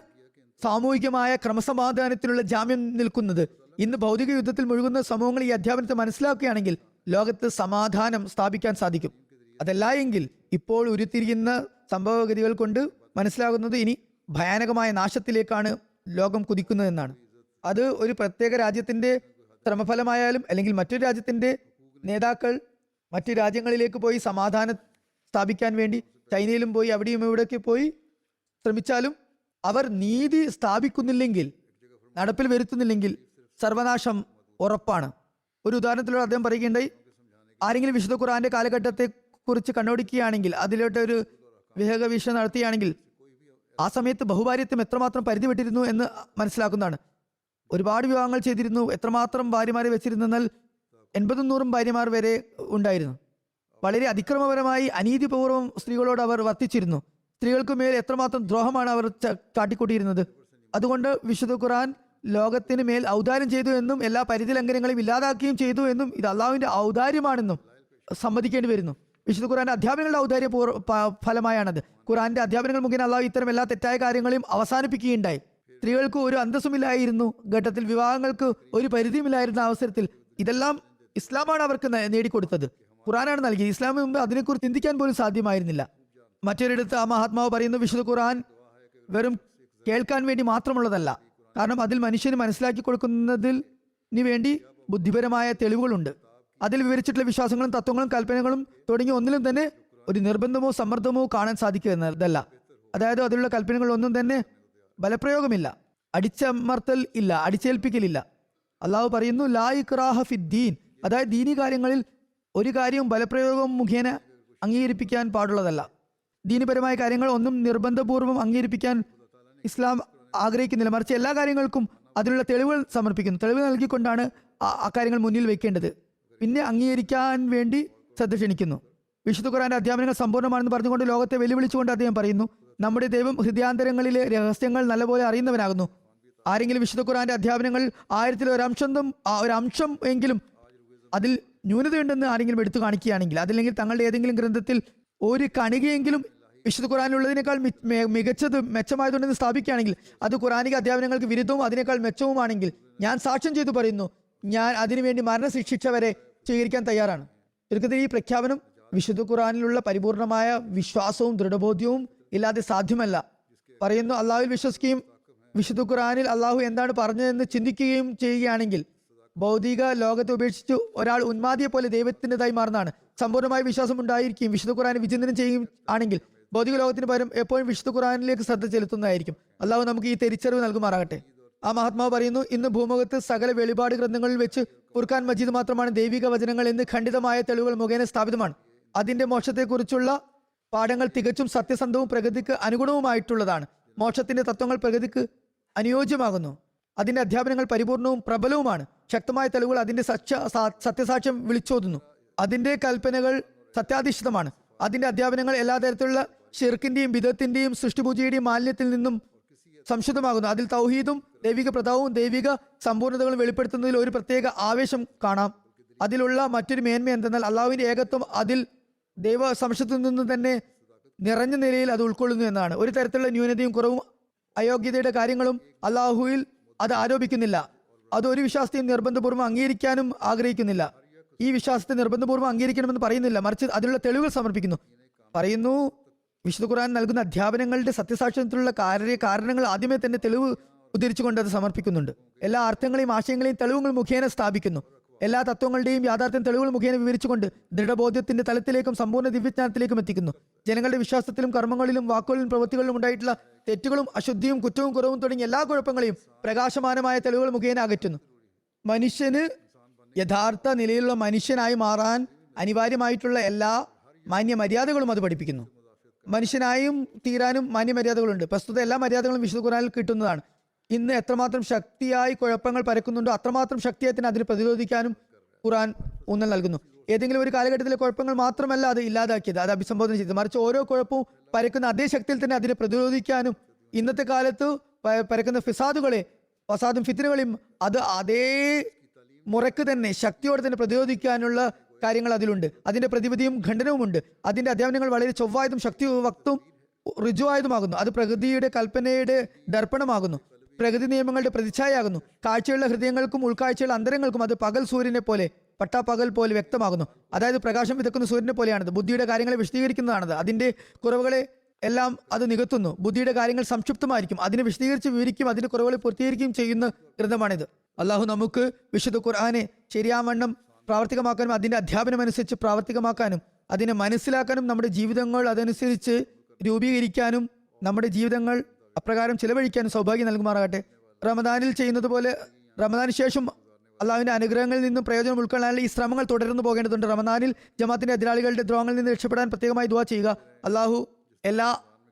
സാമൂഹികമായ ക്രമസമാധാനത്തിനുള്ള ജാമ്യം നിൽക്കുന്നത്. ഇന്ന് ഭൗതിക യുദ്ധത്തിൽ മുഴുകുന്ന സമൂഹങ്ങൾ ഈ അധ്യാപനത്തെ മനസ്സിലാക്കുകയാണെങ്കിൽ ലോകത്ത് സമാധാനം സ്ഥാപിക്കാൻ സാധിക്കും. അതല്ല എങ്കിൽ ഇപ്പോൾ ഉരുത്തിരിയുന്ന സംഭവഗതികൾ കൊണ്ട് മനസ്സിലാകുന്നത് ഇനി ഭയാനകമായ നാശത്തിലേക്കാണ് ലോകം കുതിക്കുന്നതെന്നാണ്. അത് ഒരു പ്രത്യേക രാജ്യത്തിന്റെ ശ്രമഫലമായാലും അല്ലെങ്കിൽ മറ്റൊരു രാജ്യത്തിന്റെ നേതാക്കൾ മറ്റു രാജ്യങ്ങളിലേക്ക് പോയി സമാധാനം സ്ഥാപിക്കാൻ വേണ്ടി ചൈനയിലും പോയി അവിടെയും ഇവിടെയൊക്കെ പോയി ശ്രമിച്ചാലും അവർ നീതി സ്ഥാപിക്കുന്നില്ലെങ്കിൽ, നടപ്പിൽ വരുത്തുന്നില്ലെങ്കിൽ സർവനാശം ഉറപ്പാണ്. ഒരു ഉദാഹരണത്തിലൂടെ അദ്ദേഹം പറയുകയുണ്ടായി, ആരെങ്കിലും വിശുദ്ധ ഖുർആന്റെ കാലഘട്ടത്തെ കുറിച്ച് കണ്ണോടിക്കുകയാണെങ്കിൽ, അതിലോട്ടൊരു വിഹകവീക്ഷണം നടത്തുകയാണെങ്കിൽ ആ സമയത്ത് ബഹുഭാര്യത്വം എത്രമാത്രം പരിധി വിട്ടിരുന്നു എന്ന് മനസ്സിലാക്കുന്നതാണ്. ഒരുപാട് വിവാഹങ്ങൾ ചെയ്തിരുന്നു. എത്രമാത്രം ഭാര്യമാരെ വെച്ചിരുന്നാൽ 80-100 ഭാര്യമാർ വരെ ഉണ്ടായിരുന്നു. വളരെ അതിക്രമപരമായി അനീതിപൂർവ്വം സ്ത്രീകളോട് അവർ വർത്തിച്ചിരുന്നു. സ്ത്രീകൾക്ക് മേൽ എത്രമാത്രം ദ്രോഹമാണ് അവർ കാട്ടിക്കൂട്ടിയിരുന്നത്. അതുകൊണ്ട് വിശുദ്ധ ഖുർആൻ ലോകത്തിന് മേൽ ഔദാര്യം ചെയ്തു എന്നും എല്ലാ പരിധി ലംഘനങ്ങളെയും ഇല്ലാതാക്കുകയും ചെയ്തു എന്നും ഇത് അള്ളാഹുവിന്റെ ഔദാര്യമാണെന്നും സമ്മതിക്കേണ്ടി വരുന്നു. വിശുദ്ധ ഖുർആന്റെ അധ്യാപനങ്ങളുടെ ഔദാര്യ ഫലമായാണത്. ഖുർആന്റെ അധ്യാപനങ്ങൾ മുഖേന അള്ളാഹു ഇത്തരം എല്ലാ തെറ്റായ കാര്യങ്ങളെയും അവസാനിപ്പിക്കുകയുണ്ടായി. സ്ത്രീകൾക്ക് ഒരു അന്തസ്സുമില്ലായിരുന്നു ഘട്ടത്തിൽ, വിവാഹങ്ങൾക്ക് ഒരു പരിധിയുമില്ലായിരുന്ന അവസരത്തിൽ ഇതെല്ലാം ഇസ്ലാമാണ് അവർക്ക് നേടിക്കൊടുത്തത്, ഖുർആനാണ് നൽകിയത്. ഇസ്ലാമിന് മുമ്പ് അതിനെക്കുറിച്ച് ചിന്തിക്കാൻ പോലും സാധ്യമായിരുന്നില്ല. മറ്റൊരിടത്ത് ആ മഹാത്മാവ് പറയുന്നു, വിശുദ്ധ ഖുർആൻ വെറും കേൾക്കാൻ വേണ്ടി മാത്രമുള്ളതല്ല, കാരണം അതിൽ മനുഷ്യന് മനസ്സിലാക്കി കൊടുക്കുന്നതിന് വേണ്ടി ബുദ്ധിപരമായ തെളിവുകളുണ്ട്. അതിൽ വിവരിച്ചിട്ടുള്ള വിശ്വാസങ്ങളും തത്വങ്ങളും കൽപ്പനകളും തുടങ്ങി ഒന്നിലും തന്നെ ഒരു നിർബന്ധമോ സമ്മർദ്ദമോ കാണാൻ സാധിക്കുന്നതല്ല. അതായത് അതിലുള്ള കൽപ്പനകളൊന്നും തന്നെ ബലപ്രയോഗമില്ല, അടിച്ചമർത്തൽ ഇല്ല, അടിച്ചേൽപ്പിക്കലില്ല. അള്ളാഹു പറയുന്നു, ലാ ഇക്റാഹ ഫിദ്ദീൻ, അതായത് ദീനി കാര്യങ്ങളിൽ ഒരു കാര്യവും ബലപ്രയോഗം മുഖേന അംഗീകരിപ്പിക്കാൻ പാടുള്ളതല്ല. ദീനിപരമായ കാര്യങ്ങൾ ഒന്നും നിർബന്ധപൂർവ്വം അംഗീകരിപ്പിക്കാൻ ഇസ്ലാം ആഗ്രഹിക്കുന്നില്ല. മറിച്ച് എല്ലാ കാര്യങ്ങൾക്കും അതിനുള്ള തെളിവുകൾ സമർപ്പിക്കുന്നു. തെളിവ് നൽകിക്കൊണ്ടാണ് ആ കാര്യങ്ങൾ മുന്നിൽ വെക്കേണ്ടത്. പിന്നെ അംഗീകരിക്കാൻ വേണ്ടി ശ്രദ്ധ ക്ഷണിക്കുന്നു. വിശുദ്ധ ഖുർആന്റെ അധ്യാപനങ്ങൾ സമ്പൂർണ്ണമാണെന്ന് പറഞ്ഞുകൊണ്ട് ലോകത്തെ വെല്ലുവിളിച്ചുകൊണ്ട് അദ്ദേഹം പറയുന്നു, നമ്മുടെ ദൈവം ഹൃദയാന്തരങ്ങളിലെ രഹസ്യങ്ങൾ നല്ലപോലെ അറിയുന്നവനാകുന്നു. ആരെങ്കിലും വിശുദ്ധ ഖുർആന്റെ അധ്യാപനങ്ങൾ 1000-ൽ ഒരു അംശം എങ്കിലും അതിൽ ന്യൂനതയുണ്ടെന്ന് ആരെങ്കിലും എടുത്തു കാണിക്കുകയാണെങ്കിൽ, അതല്ലെങ്കിൽ തങ്ങളുടെ ഏതെങ്കിലും ഗ്രന്ഥത്തിൽ ഒരു കണികയെങ്കിലും വിശുദ്ധ ഖുർആനിലുള്ളതിനേക്കാൾ മെച്ചമായതുണ്ടെന്ന് സ്ഥാപിക്കുകയാണെങ്കിൽ, അത് ഖുർആനിക അധ്യാപനങ്ങൾക്ക് വിരുദ്ധവും അതിനേക്കാൾ മെച്ചവുമാണെങ്കിൽ, ഞാൻ സാക്ഷ്യം ചെയ്തു പറയുന്നു, ഞാൻ അതിനുവേണ്ടി മരണശിക്ഷ വരെ സ്വീകരിക്കാൻ തയ്യാറാണ്. ചുരുക്കത്തിൽ ഈ പ്രഖ്യാപനം വിശുദ്ധ ഖുർആനിലുള്ള പരിപൂർണമായ വിശ്വാസവും ദൃഢബോധ്യവും ഇല്ലാതെ സാധ്യമല്ല. പറയുന്നു, അള്ളാഹുവിൽ വിശ്വസിക്കുകയും വിശുദ്ധ ഖുർആനിൽ അള്ളാഹു എന്താണ് പറഞ്ഞതെന്ന് ചിന്തിക്കുകയും ചെയ്യുകയാണെങ്കിൽ ഭൗതിക ലോകത്തെ ഉപേക്ഷിച്ച് ഒരാൾ ഉന്മാദിയെ പോലെ ദൈവത്തിൻ്റെതായി മാറുന്നതാണ്. സമ്പൂർണ്ണമായ വിശ്വാസം ഉണ്ടായിരിക്കും വിശുദ്ധ ഖുർആനെ വിചിന്തനം ചെയ്യുകയും ആണെങ്കിൽ ഭൗതിക ലോകത്തിന് പകരം എപ്പോഴും വിശുദ്ധ ഖുർആനിലേക്ക് ശ്രദ്ധ ചെലുത്തുന്നതായിരിക്കും. അള്ളാഹു നമുക്ക് ഈ തിരിച്ചറിവ് നൽകുമാറാകട്ടെ. ആ മഹാത്മാവ് പറയുന്നു, ഇന്ന് ഭൂമുഖത്ത് സകല വെളിപാട് ഗ്രന്ഥങ്ങളിൽ വെച്ച് ഖുർആൻ മജീദ് മാത്രമാണ് ദൈവിക വചനങ്ങൾ എന്ന് ഖണ്ഡിതമായ തെളിവുകൾ മുഖേന സ്ഥാപിതമാണ്. അതിന്റെ മോക്ഷത്തെക്കുറിച്ചുള്ള പാഠങ്ങൾ തികച്ചും സത്യസന്ധവും പ്രകൃതിക്ക് അനുഗുണവുമായിട്ടുള്ളതാണ്. മോക്ഷത്തിന്റെ തത്വങ്ങൾ പ്രകൃതിക്ക് അനുയോജ്യമാകുന്നു. അതിന്റെ അധ്യാപനങ്ങൾ പരിപൂർണവും പ്രബലവുമാണ്. ശക്തമായ തെളിവുകൾ അതിന്റെ സത്യസാക്ഷ്യം വിളിച്ചോതുന്നു. അതിന്റെ കൽപ്പനകൾ സത്യാധിഷ്ഠിതമാണ്. അതിന്റെ അധ്യാപനങ്ങൾ എല്ലാ തരത്തിലുള്ള ഷിർക്കിന്റെയും ബിദത്തിന്റെയും സൃഷ്ടിപൂജയുടെയും മാലിന്യത്തിൽ നിന്നും സംശുദ്ധമാകുന്നു. അതിൽ തൗഹീദും ദൈവിക പ്രതാവും ദൈവിക സമ്പൂർണ്ണതകളും വെളിപ്പെടുത്തുന്നതിൽ ഒരു പ്രത്യേക ആവേശം കാണാം. അതിലുള്ള മറ്റൊരു മേന്മ എന്തെന്നാൽ അള്ളാഹുവിന്റെ ഏകത്വം അതിൽ ദൈവ സംശയത്തിൽ നിന്ന് തന്നെ നിറഞ്ഞ നിലയിൽ അത് ഉൾക്കൊള്ളുന്നു എന്നാണ്. ഒരു തരത്തിലുള്ള ന്യൂനതയും കുറവും അയോഗ്യതയുടെ കാര്യങ്ങളും അള്ളാഹുവിൽ അത് ആരോപിക്കുന്നില്ല. അത് ഒരു വിശ്വാസത്തെയും നിർബന്ധപൂർവ്വം അംഗീകരിക്കാനും ആഗ്രഹിക്കുന്നില്ല. ഈ വിശ്വാസത്തെ നിർബന്ധപൂർവ്വം അംഗീകരിക്കണമെന്ന് പറയുന്നില്ല, മറിച്ച് അതിനുള്ള തെളിവുകൾ സമർപ്പിക്കുന്നു. പറയുന്നു, വിശുദ്ധ ഖുർആൻ നൽകുന്ന അധ്യാപനങ്ങളുടെ സത്യസാക്ഷ്യത്തിലുള്ള കാരണങ്ങൾ ആദ്യമേ തന്നെ തെളിവ് ഉദ്ധരിച്ചുകൊണ്ട് അത് സമർപ്പിക്കുന്നുണ്ട്. എല്ലാ അർത്ഥങ്ങളെയും ആശയങ്ങളെയും തെളിവുകൾ മുഖേന സ്ഥാപിക്കുന്നു. എല്ലാ തത്വങ്ങളുടെയും യാഥാർത്ഥ്യം തെളിവുകൾ മുഖേന വിവരിച്ചുകൊണ്ട് ദൃഢബോധ്യത്തിന്റെ തലത്തിലേക്കും സമ്പൂർണ്ണ ദിവ്യജ്ഞാനത്തിലേക്കും എത്തിക്കുന്നു. ജനങ്ങളുടെ വിശ്വാസത്തിലും കർമ്മങ്ങളിലും വാക്കുകളിലും പ്രവൃത്തികളിലും ഉണ്ടായിട്ടുള്ള തെറ്റുകളും അശുദ്ധിയും കുറ്റവും കുറവും തുടങ്ങിയ എല്ലാ കുഴപ്പങ്ങളെയും പ്രകാശമാനമായ തെളിവുകൾ മുഖേന അകറ്റുന്നു. മനുഷ്യന് യഥാർത്ഥ നിലയിലുള്ള മനുഷ്യനായി മാറാൻ അനിവാര്യമായിട്ടുള്ള എല്ലാ മാന്യമര്യാദകളും അത് പഠിപ്പിക്കുന്നു. മനുഷ്യനായും തീരാനും മാന്യമര്യാദകളുണ്ട്. പ്രസ്തുത എല്ലാ മര്യാദകളും വിശുദ്ധ ഖുർആനിൽ കിട്ടുന്നതാണ്. ഇന്ന് എത്രമാത്രം ശക്തിയായി കുഴപ്പങ്ങൾ പരക്കുന്നുണ്ടോ അത്രമാത്രം ശക്തിയായി തന്നെ അതിനെ പ്രതിരോധിക്കാനും ഖുർആൻ ഊന്നൽ നൽകുന്നു. ഏതെങ്കിലും ഒരു കാലഘട്ടത്തിലെ കുഴപ്പങ്ങൾ മാത്രമല്ല അത് ഇല്ലാതാക്കിയത്, അത് അഭിസംബോധന ചെയ്തത്, മറിച്ച് ഓരോ കുഴപ്പവും പരക്കുന്ന അതേ ശക്തിയിൽ തന്നെ അതിനെ പ്രതിരോധിക്കാനും ഇന്നത്തെ കാലത്ത് പരക്കുന്ന ഫസാദും ഫിത്നകളെയും അത് അതേ മുറക്ക് തന്നെ ശക്തിയോടെ തന്നെ പ്രതിരോധിക്കാനുള്ള കാര്യങ്ങൾ അതിലുണ്ട്. അതിന്റെ പ്രതിവിധിയും ഖണ്ഡനവുമുണ്ട്. അതിന്റെ അധ്യാപനങ്ങൾ വളരെ ചൊവ്വായതും ശക്തിവക്തും ഋജുവായതുമാകുന്നു. അത് പ്രകൃതിയുടെ കൽപ്പനയുടെ ദർപ്പണമാകുന്നു. പ്രകൃതി നിയമങ്ങളുടെ പ്രതിച്ഛായാകുന്നു. കാഴ്ചയുള്ള ഹൃദയങ്ങൾക്കും ഉൾക്കാഴ്ചയുള്ള അന്തരങ്ങൾക്കും അത് പകൽ സൂര്യനെ പോലെ പട്ടാപ്പകൽ പോലെ വ്യക്തമാകുന്നു. അതായത് പ്രകാശം വിതക്കുന്ന സൂര്യനെ പോലെയാണത്. ബുദ്ധിയുടെ കാര്യങ്ങളെ വിശദീകരിക്കുന്നതാണത്. അതിന്റെ കുറവുകളെ എല്ലാം അത് നികത്തുന്നു. ബുദ്ധിയുടെ കാര്യങ്ങൾ സംക്ഷിപ്തമായിരിക്കും. അതിനെ വിശദീകരിച്ച് വിവരിക്കും, അതിന്റെ കുറവുകളെ പൂർത്തീകരിക്കുകയും ചെയ്യുന്ന ഗ്രന്ഥമാണിത്. അള്ളാഹു നമുക്ക് വിശുദ്ധ ഖുർആനെ ശരിയാവണ്ണം പ്രാവർത്തികമാക്കാനും അതിന്റെ അധ്യാപനം അനുസരിച്ച് പ്രാവർത്തികമാക്കാനും അതിനെ മനസ്സിലാക്കാനും നമ്മുടെ ജീവിതങ്ങൾ അതനുസരിച്ച് രൂപീകരിക്കാനും നമ്മുടെ ജീവിതങ്ങൾ അപ്രകാരം ചിലവഴിക്കാനും സൗഭാഗ്യം നൽകുമാറാകട്ടെ. റമദാനിൽ ചെയ്യുന്നത് പോലെ റമദാന് ശേഷം അള്ളാഹുവിന്റെ അനുഗ്രഹങ്ങളിൽ നിന്നും പ്രയോജനം ഉൾക്കൊള്ളാനുള്ള ഈ ശ്രമങ്ങൾ തുടർന്നു പോകേണ്ടതുണ്ട്. റമദാനിൽ ജമാഅത്തിന്റെ എതിരാളികളുടെ ദ്രോഹങ്ങളിൽ നിന്ന് രക്ഷപ്പെടാൻ പ്രത്യേകമായി ദുആ ചെയ്യുക. അള്ളാഹു എല്ലാ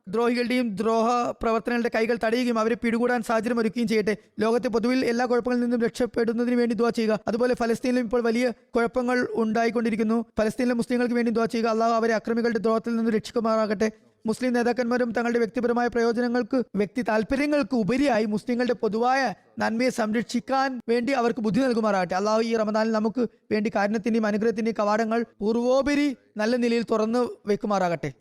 ദ്രോഹികളുടെയും ദ്രോഹ പ്രവർത്തനങ്ങളുടെ കൈകൾ തടയുകയും അവരെ പിടികൂടാൻ സാഹചര്യം ഒരുക്കുകയും ചെയ്യട്ടെ. ലോകത്തെ പൊതുവിൽ എല്ലാ കുഴപ്പങ്ങളിൽ നിന്നും രക്ഷപ്പെടുന്നതിന് വേണ്ടി ദുആ ചെയ്യുക. അതുപോലെ ഫലസ്തീനിലും ഇപ്പോൾ വലിയ കുഴപ്പങ്ങൾ ഉണ്ടായിക്കൊണ്ടിരിക്കുന്നു. ഫലസ്തീനിലെ മുസ്ലിങ്ങൾക്ക് വേണ്ടി ദുആ ചെയ്യുക. അള്ളാഹു അവരെ അക്രമികളുടെ ദ്രോഹത്തിൽ നിന്ന് രക്ഷിക്കുമാറാകട്ടെ. മുസ്ലിം നേതാക്കന്മാരും തങ്ങളുടെ വ്യക്തിപരമായ വ്യക്തി താല്പര്യങ്ങൾക്ക് ഉപരിയായി മുസ്ലിങ്ങളുടെ പൊതുവായ നന്മയെ സംരക്ഷിക്കാൻ വേണ്ടി അവർക്ക് ബുദ്ധി നൽകുമാറാകട്ടെ. അള്ളാഹു ഈ റമദാനിൽ നമുക്ക് വേണ്ടി കാരുണ്യത്തിന്റെയും അനുഗ്രഹത്തിന്റെയും കവാടങ്ങൾ പൂർവോപരി നല്ല നിലയിൽ തുറന്നു വെക്കുമാറാകട്ടെ.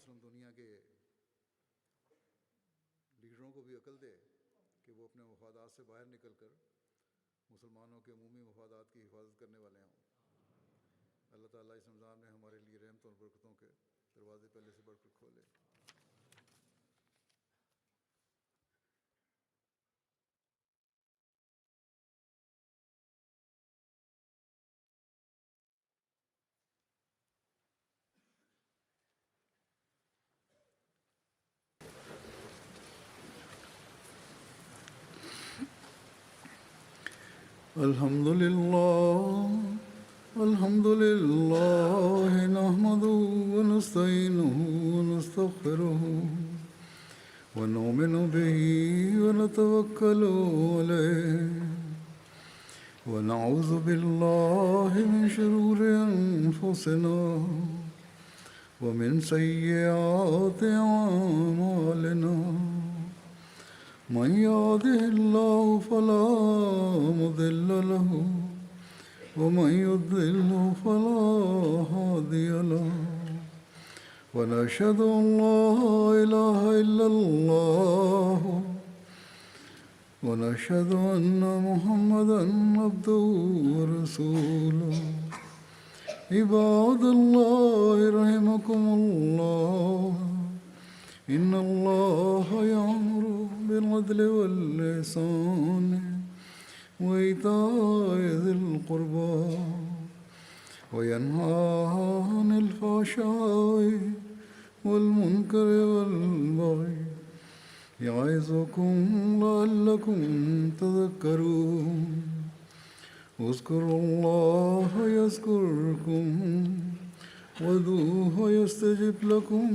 الحمد لله نحمده ونستعينه ونستغفره ونؤمن به ونتوكل عليه ونعوذ بالله من شرور أنفسنا ومن سيئات أعمالنا من يهده الله فلا مضل له ومن يضلل فلا هادي له ونشهد أن لا إله إلا الله ونشهد أن محمدا عبده ورسوله عباد الله رحمكم الله إن الله يأمر بالعدل والإحسان وإيتاء ذي القربى وينهى عن الفحشاء والمنكر والبغي يعظكم لعلكم تذكرون اذكروا الله يذكركم وادعوه يستجب لكم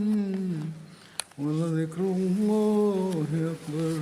ولذكر الله أكبر.